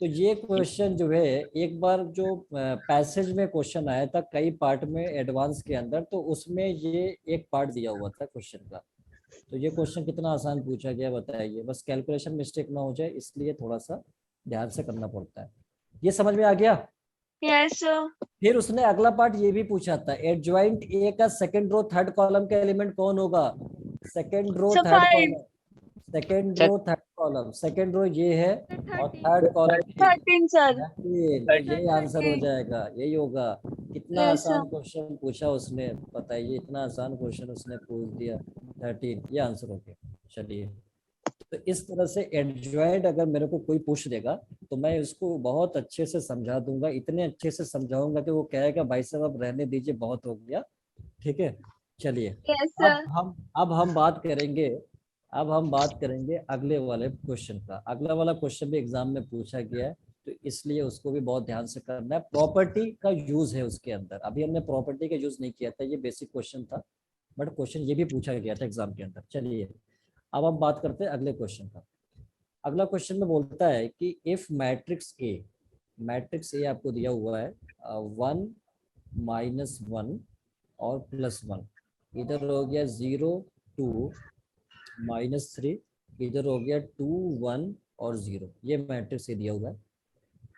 तो ये क्वेश्चन जो है, एक बार जो पैसेज में क्वेश्चन आया था कई पार्ट में एडवांस के अंदर, तो उसमें ये एक पार्ट दिया हुआ था क्वेश्चन का, तो ये क्वेश्चन कितना आसान पूछा गया बताइए, बस कैलकुलेशन मिस्टेक ना हो जाए, इसलिए थोड़ा सा ध्यान से करना पड़ता है। ये समझ में आ गया। यस सर, फिर उसने अगला पार्ट ये भी पूछा था, एडजॉइंट ए का सेकंड रो थर्ड कॉलम का एलिमेंट कौन होगा, second row sir third 5 column, second sir row third column, second row ये है सर और 13। थर्ड कॉलम ये है, 13 सर। 13, तो सर यही आंसर हो 13। जाएगा, यही होगा। कितना यस सर, आसान क्वेश्चन पूछा उसने, बताइए, इतना आसान क्वेश्चन उसने पूछ दिया, 13, ये आंसर हो गया। चलिए, तो इस तरह से एडजॉइंट अगर मेरे को कोई पूछ देगा, तो मैं उसको बहुत अच्छे से समझा दूंगा, इतने अच्छे से समझाऊंगा कि वो कहेगा भाई साहब अब रहने दीजिए, बहुत हो गया, ठीक है। चलिए, यस अब सर, हम अब हम बात करेंगे, अब हम बात करेंगे अगले वाले क्वेश्चन का। अगला वाला क्वेश्चन भी एग्जाम में पूछा गया है, तो इसलिए उसको भी बहुत ध्यान से करना है। प्रॉपर्टी का यूज है उसके अंदर, अभी हमने प्रॉपर्टी का यूज नहीं किया था, ये बेसिक क्वेश्चन था, बट क्वेश्चन ये भी पूछा गया था एग्जाम के अंदर। चलिए, अब हम बात करते हैं अगले क्वेश्चन का। अगला क्वेश्चन में बोलता है कि इफ मैट्रिक्स ए आपको दिया हुआ है 1 -1 और +1, इधर हो गया 0 2 -3, इधर हो गया 2 1 और 0, ये मैट्रिक्स ए दिया हुआ है।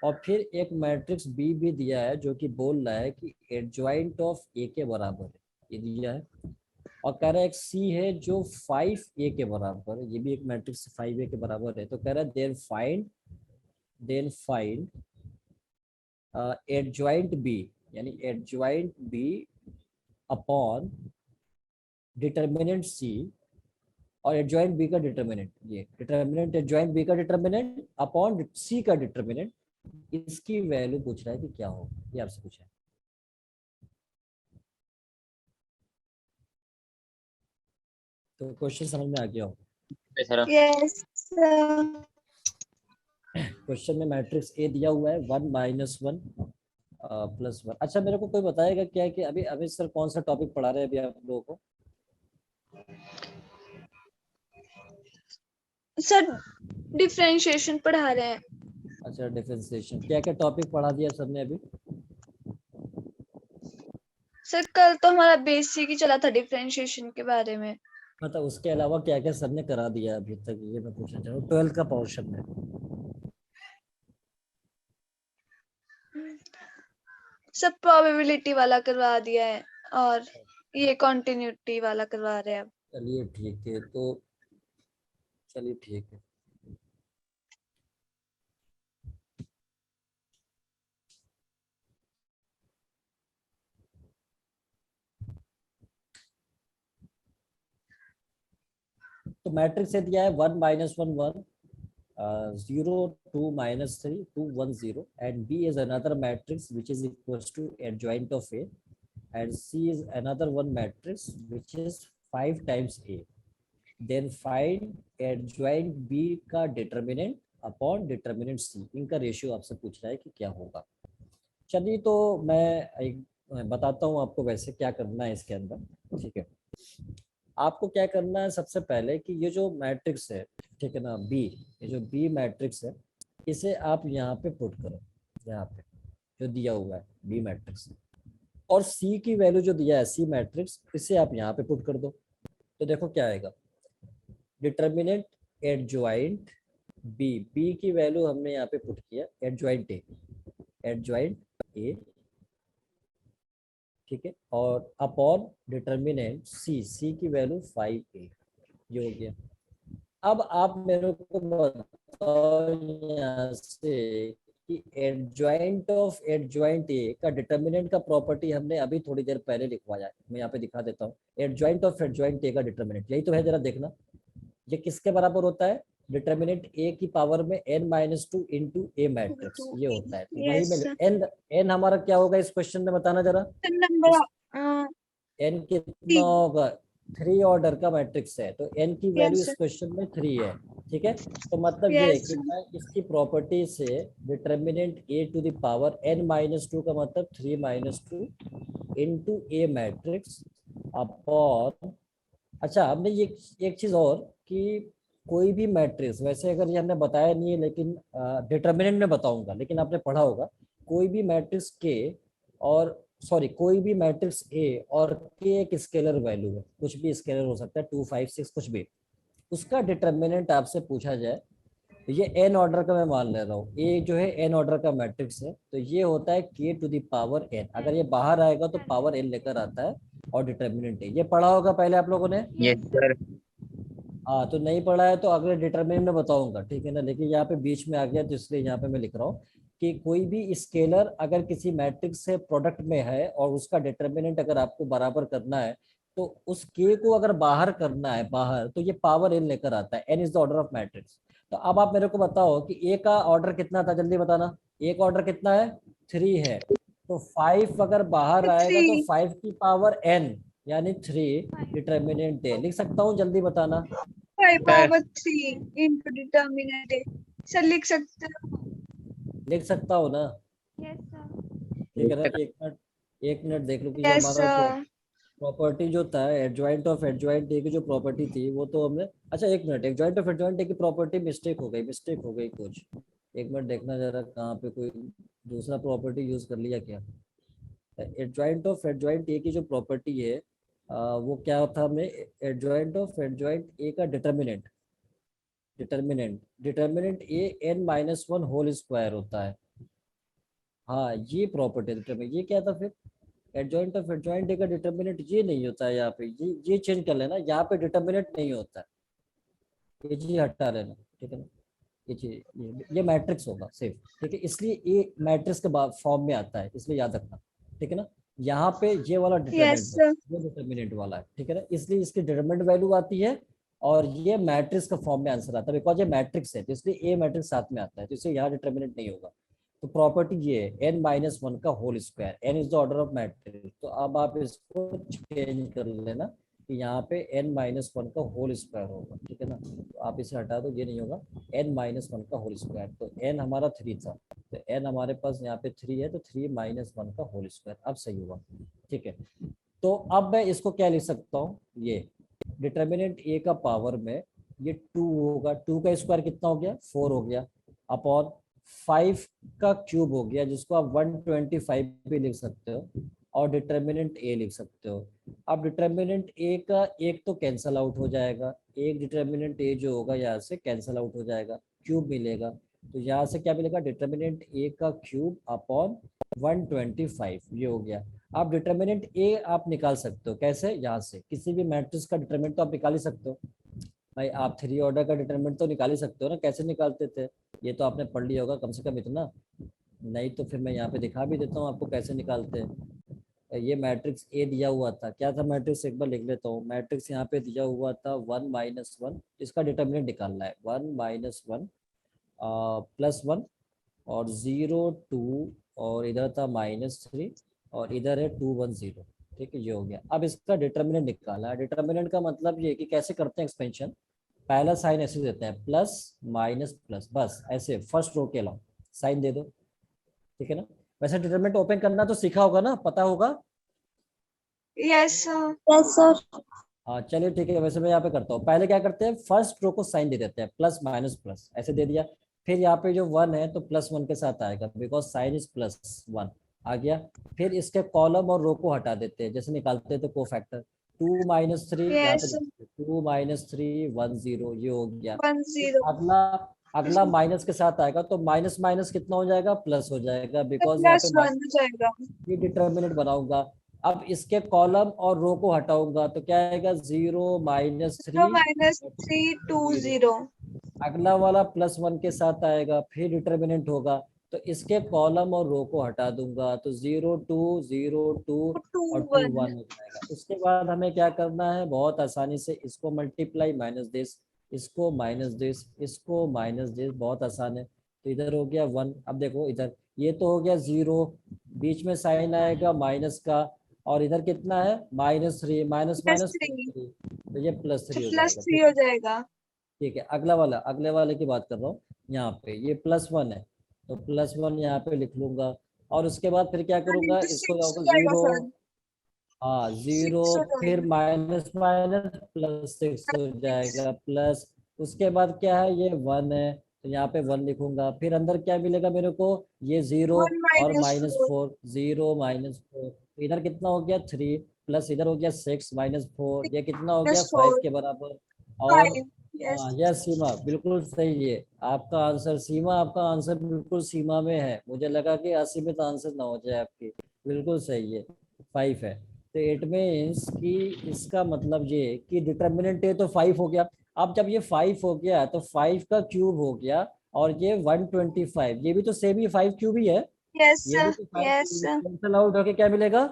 और फिर एक मैट्रिक्स बी भी दिया है, जो कि बोल रहा है कि एडजॉइंट ऑफ ए के बराबर है, ये दिया है। और कह रहा है एक सी है जो 5a के बराबर है, ये भी एक मैट्रिक्स 5a के बराबर है, तो कह रहा है देन फाइंड एडजॉइंट बी, यानी एडजॉइंट बी अपॉन डिटर्मिनेंट सी, और एडजॉइंट बी का डिटर्मिनेंट, ये डिटर्मिनेंट एडजॉइंट बी का डिटर्मिनेंट अपॉन सी का डिटर्मिनेंट, इसकी वैल्यू पूछ रहा है कि क्या होगा, ये आपसे पूछा है। तो क्वेश्चन समझ में आ गया हो। सर यस सर, क्वेश्चन में मैट्रिक्स ए दिया हुआ है 1 -1 +1। अच्छा, मेरे को कोई बताएगा क्या है कि अभी अभी सर कौन सा टॉपिक पढ़ा रहे हैं अभी आप लोगों को? सर डिफरेंशिएशन पढ़ा रहे हैं। अच्छा, डिफरेंशिएशन, क्या क्या टॉपिक पढ़ा दिया सर ने अभी? सर कल तो हमारा बेसिक ही चला था डिफरेंशिएशन के बारे में। मतलब उसके अलावा क्या क्या सर ने करा दिया अभी तक, ये मैं पूछना चाह रहा हूँ 12th का पोर्शन में। सब प्रोबेबिलिटी वाला करवा दिया है और ये कॉन्टिन्यूटी वाला करवा रहे हैं अब। चलिए ठीक है, तो चलिए ठीक है। तो मैट्रिक्स से दिया है 1 -1 1 0 2 -3 2 1 0 and B is another matrix which is equals to adjoint of A and C is another one matrix which is 5 times A. Then find adjoint B का determinant upon determinant C. इनका रेशियो आपसे पूछ रहा है कि क्या होगा। चलिए तो मैं एक बताता हूँ आपको वैसे क्या करना है इसके अंदर। ठीक है, आपको क्या करना है सबसे पहले कि ये जो मैट्रिक्स है, ठीक है ना, बी, ये जो बी मैट्रिक्स है इसे आप यहाँ पे पुट करो, यहाँ पे जो दिया हुआ है बी मैट्रिक्स, और सी की वैल्यू जो दिया है सी मैट्रिक्स इसे आप यहाँ पे पुट कर दो। तो देखो क्या आएगा, डिटर्मिनेंट एडजॉइंट बी, बी की वैल्यू हमने यहाँ पे पुट किया एडजॉइंट ए, एडजॉइंट ए, ठीक है, और अपॉन डिटर्मिनेंट सी, सी की वैल्यू 5a, ये हो गया। अब आप मेरे को बताओ यहाँ से कि एडजॉइंट ऑफ एडजॉइंट ए का डिटर्मिनेंट का प्रॉपर्टी हमने अभी थोड़ी देर पहले लिखवाया है, मैं यहाँ पे दिखा देता हूँ। एडजॉइंट ऑफ एडजॉइंट ए का डिटर्मिनेंट यही तो है, जरा देखना ये किसके बराबर होता है, डिटर्मिनेंट ए की पावर में n-2 इंटू ए मैट्रिक्स, ये होता है। तो वही Yes, sir. में n हमारा क्या होगा इस क्वेश्चन में, बताना जरा। नंबर n कितना होगा, 3 ऑर्डर का मैट्रिक्स है, तो n की वैल्यू Yes, इस sir. क्वेश्चन में 3 है। ठीक है, तो मतलब ये है Yes, कि sir. मैं इसकी प्रॉपर्टी से determinant a to the power n-2 का मतलब 3 - 2 इंटू ए मैट्रिक्स अपॉन, अच्छा हमने ये एक चीज और कि कोई भी मैट्रिक्स, वैसे अगर ये हमने बताया नहीं है लेकिन डिटर्मिनेंट में बताऊंगा, लेकिन आपने पढ़ा होगा कोई भी मैट्रिक्स के और सॉरी कोई भी मैट्रिक्स ए और के एक स्केलर वैल्यू है, कुछ भी स्केलर हो सकता है 2 5 6 कुछ भी, उसका डिटर्मिनेंट आपसे पूछा जाए, तो ये एन ऑर्डर का मैं मान ले रहा हूँ, ए जो है एन ऑर्डर का मैट्रिक्स है, तो ये होता है के टू द पावर एन, अगर ये बाहर आएगा तो पावर एन लेकर आता है और डिटर्मिनेंट है, ये पढ़ा होगा पहले आप लोगों ने। Yes, sir. हाँ, तो नहीं पढ़ा है तो अगले डिटरमिनेंट में बताऊंगा, ठीक है ना, लेकिन यहाँ पे बीच में आ गया तो इसलिए यहाँ पे मैं लिख रहा हूँ कि कोई भी स्केलर अगर किसी मैट्रिक्स से प्रोडक्ट में है और उसका डिटरमिनेंट अगर आपको बराबर करना है तो उस के को अगर बाहर करना है बाहर, तो ये पावर एन लेकर आता है, N is the order of matrix. तो अब आप मेरे को बताओ कि ए का ऑर्डर कितना था, जल्दी बताना, ए का ऑर्डर कितना है, 3 है, तो 5 अगर बाहर आएगा तो 3. 5 की पावर एन यानी 3 डिटर्मिनेंट है, लिख सकता हूँ, जल्दी बताना। 5 power 3 into determinant A. Sir लिख सकते हो? लिख सकता हूँ ना, Yes, sir. ठीक है ना, एक मिनट देख लो कि जो Yes, हमारा sir. प्रॉपर्टी जो था एडजॉइंट ऑफ एडजॉइंट ए की जो प्रॉपर्टी थी वो तो हमने, अच्छा एक minute, adjoint of adjoint A की प्रॉपर्टी मिस्टेक हो गई कुछ, एक मिनट देखना जरा कहाँ पे कोई दूसरा प्रॉपर्टी यूज कर लिया क्या। एडजॉइंट ऑफ एडजॉइंट ए की जो प्रॉपर्टी है वो क्या था, हमने एडजॉइंट ऑफ एडजॉइंट ए का डिटर्मिनेंट, डिटर्मिनेंट ए n-1 होल स्क्वायर होता है। हाँ ये प्रॉपर्टी डिटर्मिनेंट, ये क्या था फिर, एडजॉइंट ऑफ एडजॉइंट ए का डिटर्मिनेंट ये नहीं होता है, यहाँ पे ये चेंज कर लेना, यहाँ पे डिटर्मिनेंट नहीं होता है, ये चीज हटा लेना, ठीक है ना, ये चीज ये मैट्रिक्स होगा सिर्फ, ठीक है, इसलिए ये मैट्रिक्स के फॉर्म में आता है, इसलिए याद रखना, ठीक है ना, यहाँ पे ये वाला डिटर्मिनेंट Yes, है, sir. ये डिटर्मिनेंट वाला है, ठीक है ना, इसलिए इसकी डिटर्मिनेंट वैल्यू आती है और ये मैट्रिक्स का फॉर्म में आंसर आता है, बिकॉज ये मैट्रिक्स है तो इसलिए ए मैट्रिक्स साथ में आता है, तो इसलिए यहाँ डिटर्मिनेंट नहीं होगा। तो प्रॉपर्टी ये है n-1 का whole square, n is the order of matrix, तो अब आप इसको चेंज कर लेना कि यहाँ पे n-1 का होल स्क्वायर होगा, ठीक है ना, तो आप इसे हटा दो, ये नहीं होगा, n-1 का होल स्क्वायर, तो n हमारा 3 था, तो n हमारे पास यहाँ पे 3 है, तो 3-1 का होल स्क्वायर, अब सही हुआ, ठीक है। तो अब मैं इसको क्या लिख सकता हूँ, ये डिटर्मिनेंट ए का पावर में ये 2 होगा, 2 का स्क्वायर कितना हो गया, 4 हो गया, अपॉन 5 का क्यूब हो गया जिसको आप 125 भी लिख सकते हो, और डिटर्मिनेंट ए लिख सकते हो। अब डिटर्मिनेंट ए का एक तो कैंसल आउट हो जाएगा, एक डिटर्मिनेंट ए जो होगा यहाँ से कैंसल आउट हो जाएगा, क्यूब मिलेगा। तो यहाँ से क्या मिलेगा, डिटर्मिनेंट ए का क्यूब अपॉन 125, ये हो गया। आप डिटर्मिनेंट ए आप निकाल सकते हो, कैसे, यहाँ से किसी भी मैट्रिक्स का डिटर्मिनेंट तो आप निकाल ही सकते हो भाई, आप 3 ऑर्डर का डिटरमिनेंट तो निकाल ही सकते हो ना। कैसे निकालते थे ये तो आपने पढ़ लिया होगा कम से कम इतना, नहीं तो फिर मैं यहाँ पे दिखा भी देता हूँ आपको कैसे निकालते हैं। ये मैट्रिक्स ए दिया हुआ था, क्या था मैट्रिक्स, एक बार लिख लेता हूँ। मैट्रिक्स यहाँ पे दिया हुआ था 1 - 1, इसका डिटरमिनेंट निकालना है 1 - 1 +1 और 0 2 और इधर था -3 और इधर है 2 1 0, ठीक है, ये हो गया। अब इसका डिटरमिनेंट निकाला है। डिटरमिनेंट का मतलब ये कि कैसे करते हैं एक्सपेंशन, पहला साइन ऐसे देते हैं प्लस माइनस प्लस, बस ऐसे फर्स्ट रो के अलावा साइन दे दो, ठीक है ना। वैसे डिटरमिनेंट ओपन करना तो सीखा होगा ना, पता होगा। Yes sir. Yes, sir. हाँ चलिए ठीक है, वैसे मैं यहाँ पे करता हूँ। पहले क्या करते हैं, फर्स्ट रो को साइन दे देते हैं प्लस माइनस प्लस, ऐसे दे दिया। फिर यहाँ पे जो 1 है तो +1 के साथ आएगा बिकॉज साइन इज +1 आ गया। फिर इसके कॉलम और रो को हटा देते हैं, जैसे निकालते थे कोफैक्टर 2 - 3, यहाँ Yes. पे 2 - 3 1 0, ये हो गया। 1 0 अगला अगला माइनस के साथ आएगा तो माइनस माइनस कितना हो जाएगा, प्लस हो जाएगा बिकॉज यहाँ पे +1 हो जाएगा। ये डिटर्मिनेंट बनाऊंगा। अब इसके कॉलम और रो को हटाऊंगा तो क्या आएगा, 0 - 3 -3 2 0 अगला वाला +1 के साथ आएगा, फिर डिटर्मिनेंट होगा तो इसके कॉलम और रो को हटा दूंगा तो 0 2 0 2 और 2 1 हो जाएगा। उसके बाद हमें क्या करना है, बहुत आसानी से इसको मल्टीप्लाई माइनस दिस, इसको माइनस दिस, इसको माइनस दिस, बहुत आसान है। तो इधर हो गया 1, अब देखो इधर ये तो हो गया 0, बीच में साइन आएगा माइनस का, और इधर कितना है -3, माइनस माइनस +3 +3, तो ये +3 हो जाएगा। +3 हो जाएगा। ठीक है, अगला वाला, अगले वाले की बात कर रहा हूँ। यहाँ पे ये +1 है तो +1 यहाँ पे लिख लूंगा, और उसके बाद फिर क्या करूंगा, तो इसको 6 हो जाऊंगा जाएगा 0, सर। हाँ 0, 6 हो फिर जाएगा। माइनस माइनस +6 हो जाएगा प्लस, उसके बाद क्या है, ये 1 है तो यहाँ पे 1 लिखूंगा। फिर अंदर क्या मिलेगा मेरे को, ये 0 1 और -4 -4, 0 -4, इधर कितना हो गया 3, प्लस इधर हो गया 6 -4, ये कितना हो गया 5 -4 के बराबर। और 5 यस। यस सीमा बिल्कुल सही है आपका आंसर, सीमा आपका आंसर बिल्कुल सीमा में है। मुझे लगा कि असीमित आंसर ना हो जाए आपकी, बिल्कुल सही है, 5 है। तो इट मीन्स कि इसका मतलब ये कि डिटर्मिनेंट है तो 5 हो गया। अब जब ये 5 हो गया तो 5 का क्यूब हो गया, और ये 125, ये भी तो सेम ही 5 क्यूब ही है, यस ये भी तो 5 यस कैंसल आउट होके क्या मिलेगा,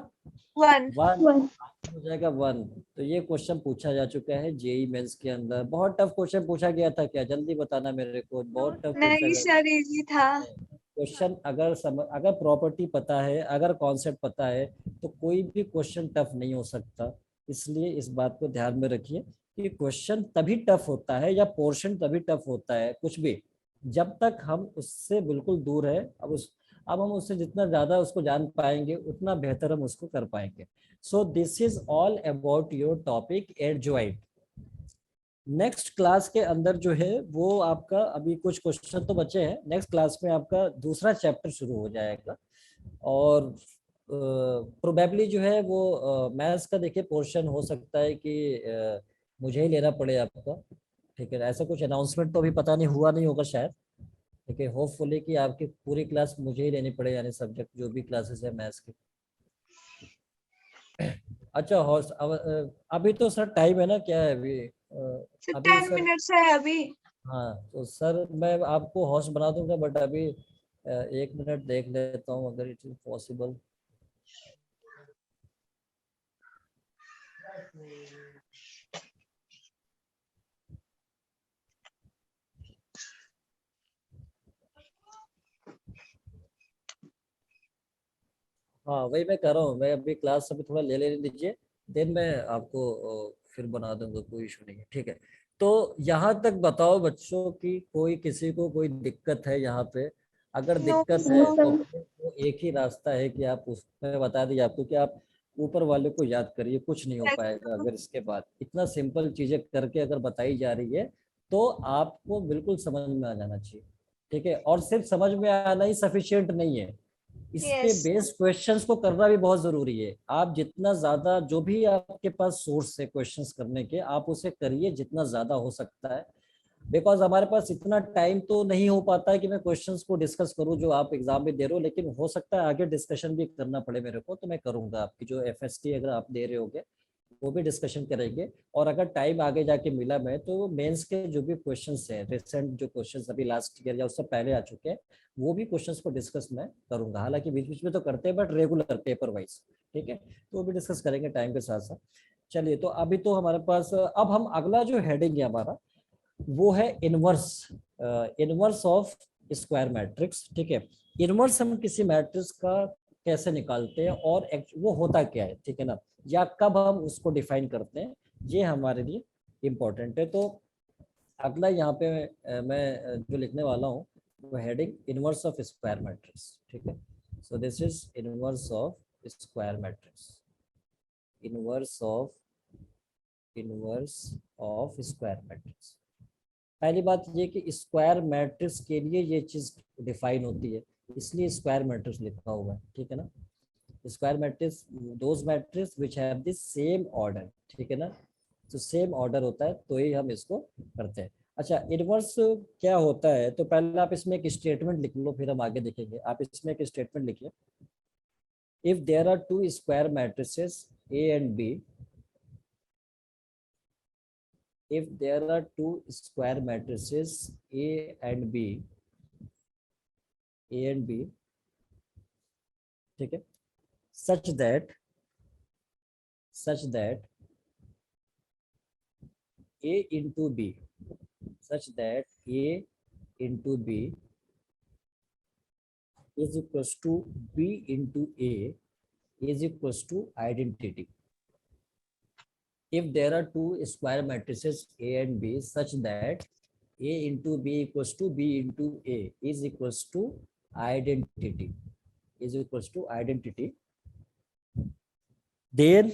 1 1 1. हो जाएगा 1। तो ये क्वेश्चन पूछा जा चुका है जेई मेंस के अंदर। बहुत टफ क्वेश्चन पूछा गया था क्या, जल्दी बताना मेरे को, बहुत टफ पूछा नहीं गया सर इजी था। क्वेश्चन। अगर प्रॉपर्टी पता है, अगर कॉन्सेप्ट पता है तो कोई भी क्वेश्चन टफ नहीं हो सकता। इसलिए इस बात को ध्यान में रखिए कि क्वेश्चन तभी टफ होता है या पोर्शन तभी टफ होता है कुछ भी, जब तक हम उससे बिल्कुल दूर है। अब हम उससे जितना ज्यादा उसको जान पाएंगे उतना बेहतर हम उसको कर पाएंगे। So this is all about your topic adjoint. Next class के अंदर जो है वो आपका, अभी कुछ क्वेश्चन तो बचे हैं, नेक्स्ट क्लास में आपका दूसरा चैप्टर शुरू हो जाएगा। और प्रोबेबली जो है वो मैथ्स का देखिए पोर्शन हो सकता है कि मुझे ही लेना पड़े आपका, ठीक है। ऐसा कुछ अनाउंसमेंट तो अभी पता नहीं हुआ नहीं होगा शायद, ठीक है। होपफुली कि आपकी पूरी क्लास मुझे ही लेनी पड़े, यानी सब्जेक्ट जो भी क्लासेस है मैथ्स की। अच्छा हॉर्स, अभी तो सर टाइम है ना, क्या है अभी, सर अभी 10 सर, मिनट्स है अभी। हाँ तो सर मैं आपको होस्ट बना दूंगा, बट अभी 1 मिनट देख लेता हूँ अगर इट इज पॉसिबल। हाँ वही मैं कर रहा हूँ, मैं अभी क्लास अभी थोड़ा ले लीजिए, देन मैं आपको फिर बना दूंगा, कोई इशू नहीं है, ठीक है। तो यहाँ तक बताओ बच्चों की कोई किसी को कोई दिक्कत है यहाँ पे, अगर नो दिक्कत है No, तो sir. तो एक ही रास्ता है कि आप उसमें बता दिए आपको कि आप ऊपर वाले को याद करिए, कुछ नहीं हो पाएगा। अगर इसके बाद इतना सिंपल चीजें करके अगर बताई जा रही है तो आपको बिल्कुल समझ में आ जाना चाहिए, ठीक है। और सिर्फ समझ में आना ही सफिशियंट नहीं है, इसके Yes. बेस्ड क्वेश्चंस को करना भी बहुत जरूरी है। आप जितना ज्यादा जो भी आपके पास सोर्स है क्वेश्चंस करने के, आप उसे करिए जितना ज्यादा हो सकता है, बिकॉज हमारे पास इतना टाइम तो नहीं हो पाता है कि मैं क्वेश्चंस को डिस्कस करूं जो आप एग्जाम में दे रहे हो, लेकिन हो सकता है आगे डिस्कशन भी करना पड़े मेरे को, तो मैं करूंगा। आपकी जो एफएसटी अगर आप दे रहे होगे वो भी डिस्कशन करेंगे, और अगर टाइम आगे जाके मिला मैं तो मेंस के जो भी क्वेश्चंस है, रिसेंट जो क्वेश्चंस अभी लास्ट ईयर या उससे पहले आ चुके हैं, वो भी क्वेश्चंस को डिस्कस मैं करूंगा। हालांकि बीच बीच में तो करते हैं बट रेगुलर पेपर वाइज, ठीक है, तो वो भी डिस्कस करेंगे टाइम के साथ साथ। चलिए, तो अभी तो हमारे पास अब हम अगला जो हेडिंग है हमारा वो है inverse, inverse of square matrix, ठीक है। इनवर्स हम किसी मैट्रिक्स का कैसे निकालते हैं और वो होता क्या है, ठीक है ना, या कब हम उसको डिफाइन करते हैं, ये हमारे लिए इम्पोर्टेंट है। तो अगला यहाँ पे मैं जो लिखने वाला हूँ वो heading inverse of square matrix, ठीक है। So this is inverse of square matrix, inverse of square matrix. पहली बात ये कि स्क्वायर मैट्रिक्स के लिए ये चीज डिफाइन होती है, इसलिए स्क्वायर मैट्रिक्स लिखा हुआ है, ठीक है ना। Square matrix those matrix which have the same order, ठीक है ना, तो सेम ऑर्डर होता है तो ही हम इसको करते हैं। अच्छा, इनवर्स क्या होता है, तो पहले आप इसमें एक स्टेटमेंट लिख लो, फिर हम आगे देखेंगे। आप इसमें एक स्टेटमेंट लिखिए, if there are two square matrices A and B, if there are two square matrices A and B, ठीक है, such that A into B, such that A into B is equals to B into A is equals to identity. If there are two square matrices A and B such that A into B equals to B into A is equals to identity, then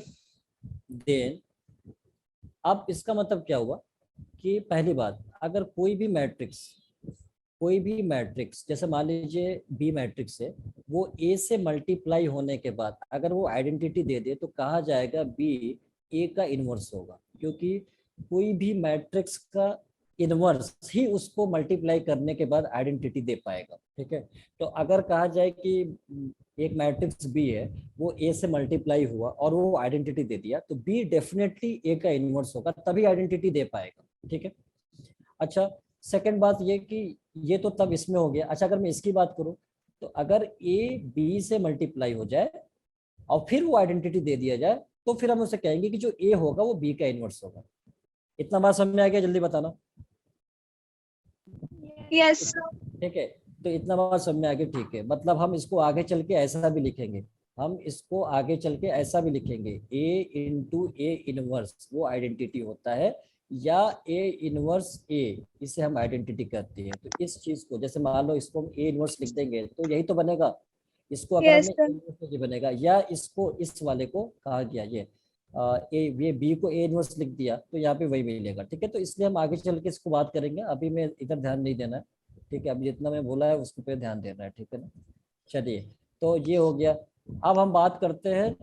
अब इसका मतलब क्या हुआ कि पहली बात, अगर कोई भी मैट्रिक्स जैसे मान लीजिए बी मैट्रिक्स है, वो ए से मल्टीप्लाई होने के बाद अगर वो आइडेंटिटी दे दे तो कहा जाएगा बी ए का इनवर्स होगा, क्योंकि कोई भी मैट्रिक्स का इनवर्स ही उसको मल्टीप्लाई करने के बाद आइडेंटिटी दे पाएगा, ठीक है। तो अगर कहा जाए कि एक मैट्रिक्स बी है, वो ए से मल्टीप्लाई हुआ और वो आइडेंटिटी दे दिया, तो बी डेफिनेटली ए का इनवर्स होगा, तभी आइडेंटिटी दे पाएगा, ठीक है। अच्छा, सेकंड बात ये कि ये तो तब इसमें हो गया। अच्छा, अगर मैं इसकी बात करूं तो अगर ए बी से मल्टीप्लाई हो जाए और फिर वो आइडेंटिटी दे दिया जाए तो फिर हम उसे कहेंगे कि जो ए होगा वो बी का इनवर्स होगा। इतना बात समझ में आ गया, जल्दी बताना। Yes. ठीक है, तो इतना बात समझ में आ गया, ठीक है। मतलब हम इसको आगे चल के ऐसा भी लिखेंगे, ए इंटू ए इनवर्स वो आइडेंटिटी होता है, या ए इनवर्स ए, इसे हम आइडेंटिटी करते हैं। तो इस चीज को जैसे मान लो इसको हम ए इनवर्स लिख देंगे तो यही तो बनेगा, इसको अगर Yes, हमने sir. ए इनवर्स ये बनेगा, या इसको इस वाले को कहा गया ये बी को ए इनवर्स लिख दिया तो यहाँ पे वही मिलेगा, ठीक है। तो इसलिए हम आगे चल के इसको बात करेंगे, अभी मैं इधर ध्यान नहीं देना है, ठीक है। अभी जितना मैं बोला है उसको पे ध्यान देना है, ठीक है ना। चलिए, तो ये हो गया। अब हम बात करते हैं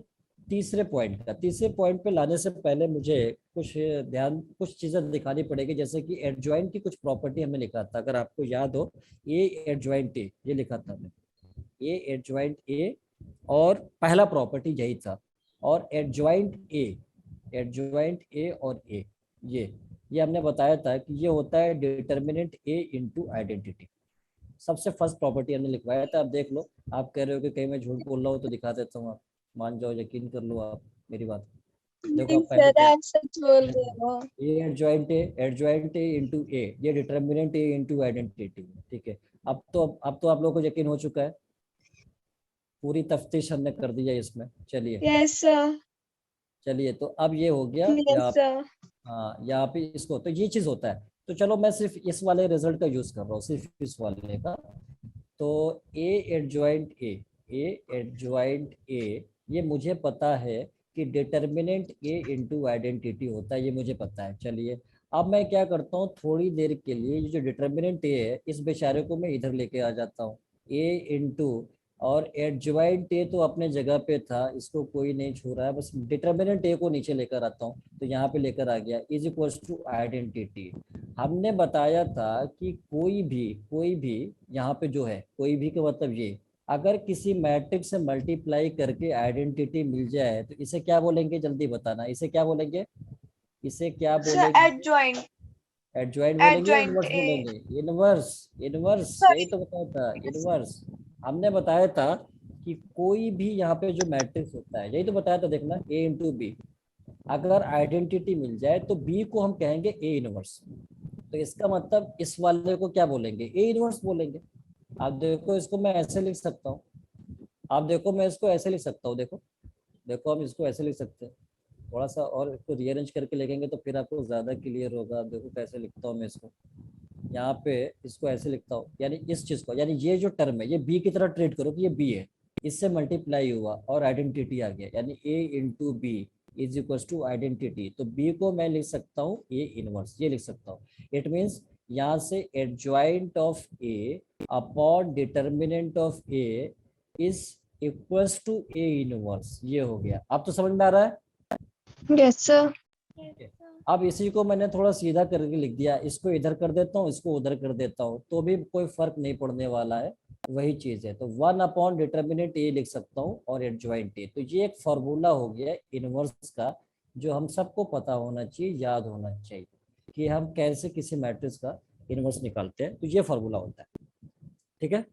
तीसरे पॉइंट का। तीसरे पॉइंट पे लाने से पहले मुझे कुछ चीजें दिखानी पड़ेगी, जैसे कि एडजॉइंट की कुछ प्रॉपर्टी हमें लिखा था, अगर आपको याद हो, ए एडजॉइंट ए, ये लिखा था हमने, ए एडजॉइंट ए, और पहला प्रॉपर्टी यही था। और एडजॉइंट ए और ए, ये हमने बताया था कि ये होता है डिटर्मिनेंट ए इनटू आइडेंटिटी। सबसे फर्स्ट प्रॉपर्टी हमने लिखवाया था। आप देख लो, आप कह रहे हो कि कहीं मैं झूठ बोल रहा हूँ तो दिखा देता हूँ, आप मान जाओ, यकीन कर लो आप मेरी बात। देखो नहीं आप पहले सर, आप सच बोल रहे हो। ए एडजॉइंट ए इंटू ए, ये डिटर्मिनेंट ए इंटू आइडेंटिटी, ठीक है। अब तो आप लोगों को यकीन हो चुका है, पूरी तफ्तीश हमने कर दी है इसमें। चलिए Yes, sir. चलिए, तो अब ये हो गया Yes, sir. हाँ, यहाँ पे इसको, तो ये चीज होता है। तो चलो मैं सिर्फ इस वाले रिजल्ट का यूज कर रहा हूँ, सिर्फ इस वाले का। तो ए एडजॉइंट ए, ये मुझे पता है कि डिटर्मिनेंट ए इंटू आइडेंटिटी होता है, ये मुझे पता है। चलिए, अब मैं क्या करता हूँ, थोड़ी देर के लिए ये जो डिटर्मिनेंट ए है, इस बेचारे को मैं इधर लेके आ जाता हूँ, ए इंटू और एडजॉइंट ए तो अपने जगह पे था, इसको कोई नहीं छू रहा है, बस डिटर्मिनेंट ए को नीचे लेकर आता हूँ, तो यहाँ पे लेकर आ गया इज इक्वल्स टू आइडेंटिटी। हमने बताया था कि कोई भी यहाँ पे जो है, कोई भी का मतलब ये, अगर किसी मैट्रिक्स से मल्टीप्लाई करके आइडेंटिटी मिल जाए तो इसे क्या बोलेंगे, जल्दी बताना, इसे क्या बोलेंगे, इसे क्या सर बोलेंगे? एडजॉइंट एडजॉइंट बोलेंगे या Adjoint इनवर्स A। बोलेंगे? Inverse, inverse, Sorry। यही तो बताया था, इनवर्स। हमने बताया था कि कोई भी यहाँ पे जो मैट्रिक्स होता है, यही तो बताया था, देखना ए इंटू बी, अगर आइडेंटिटी मिल जाए तो बी को हम कहेंगे ए इनवर्स। तो इसका मतलब इस वाले को क्या बोलेंगे, ए इनवर्स बोलेंगे। आप देखो इसको मैं ऐसे लिख सकता हूँ, आप देखो मैं इसको ऐसे लिख सकता हूँ, देखो देखो हम इसको ऐसे लिख सकते हैं, थोड़ा सा और इसको रीअरेंज करके लिखेंगे तो फिर आपको ज्यादा क्लियर होगा। देखो कैसे लिखता हूँ मैं इसको, यहाँ पे इसको ऐसे लिखता हूँ, यानी इस चीज को, यानी ये जो टर्म है ये बी की तरह ट्रीट करो कि ये बी है, इससे मल्टीप्लाई हुआ और आइडेंटिटी आ गया, यानी A into B is equal to identity. तो बी को मैं लिख सकता हूँ ए इनवर्स, ये लिख सकता हूँ। इट मीन्स यहाँ से adjoint of A upon determinant of A is equals to A inverse, ये हो गया। अब तो समझ में आ रहा है? Yes, sir. Yes, sir. अब इसी को मैंने थोड़ा सीधा करके लिख दिया, इसको इधर कर देता हूँ, इसको उधर कर देता हूँ, तो भी कोई फर्क नहीं पड़ने वाला है, वही चीज है। तो 1 अपॉन डिटर्मिनेंट ए लिख सकता हूँ और एडजॉइंट ए। तो ये एक फॉर्मूला हो गया इनवर्स का, जो हम सबको पता होना चाहिए, याद होना चाहिए कि हम कैसे किसी मैट्रिक्स का इनवर्स निकालते हैं। तो ये फॉर्मूला होता है, ठीक है।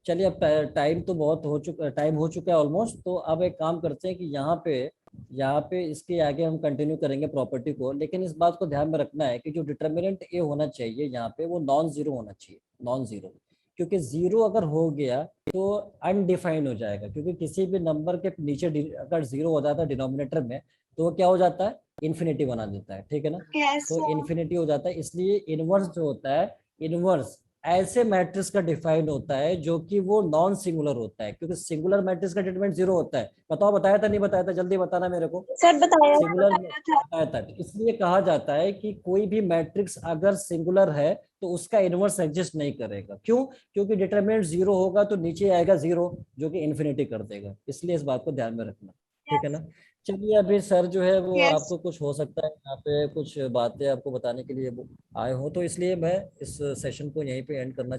चलिए अब टाइम तो बहुत हो चुका, टाइम हो चुका है ऑलमोस्ट। तो अब एक काम करते हैं कि यहाँ पे इसके आगे हम कंटिन्यू करेंगे प्रॉपर्टी को, लेकिन इस बात को ध्यान में रखना है कि जो डिटर्मिनेंट ए होना चाहिए यहाँ पे वो नॉन जीरो होना चाहिए, नॉन जीरो। क्योंकि जीरो अगर हो गया तो अनडिफाइंड हो जाएगा, क्योंकि किसी भी नंबर के नीचे अगर जीरो हो जाता है डिनोमिनेटर में तो वो क्या हो जाता है, इन्फिनिटी बना देता है, ठीक है ना। Yes, तो sir। इन्फिनिटी हो जाता है, इसलिए इनवर्स जो होता है, इनवर्स ऐसे मैट्रिक्स का डिफाइन होता है जो कि वो नॉन सिंगुलर होता है, क्योंकि सिंगुलर मैट्रिक्स का डिटरमिनेंट जीरो होता है। बताओ, बताया था नहीं बताया था, जल्दी बताना मेरे को। सर बताया सिंगुलर था। बताया था, तो इसलिए कहा जाता है कि कोई भी मैट्रिक्स अगर सिंगुलर है तो उसका इनवर्स एग्जिस्ट नहीं करेगा। क्यों? क्योंकि डिटरमिनेंट जीरो होगा तो नीचे आएगा जीरो, जो कि इन्फिनिटी कर देगा। इसलिए इस बात को ध्यान में रखना, ठीक है ना। चलिए अभी सर जो है वो Yes। आपको कुछ हो सकता है यहाँ पे कुछ बातें आपको बताने के लिए वो आए हो, तो इसलिए मैं इस सेशन को यहीं पे एंड करना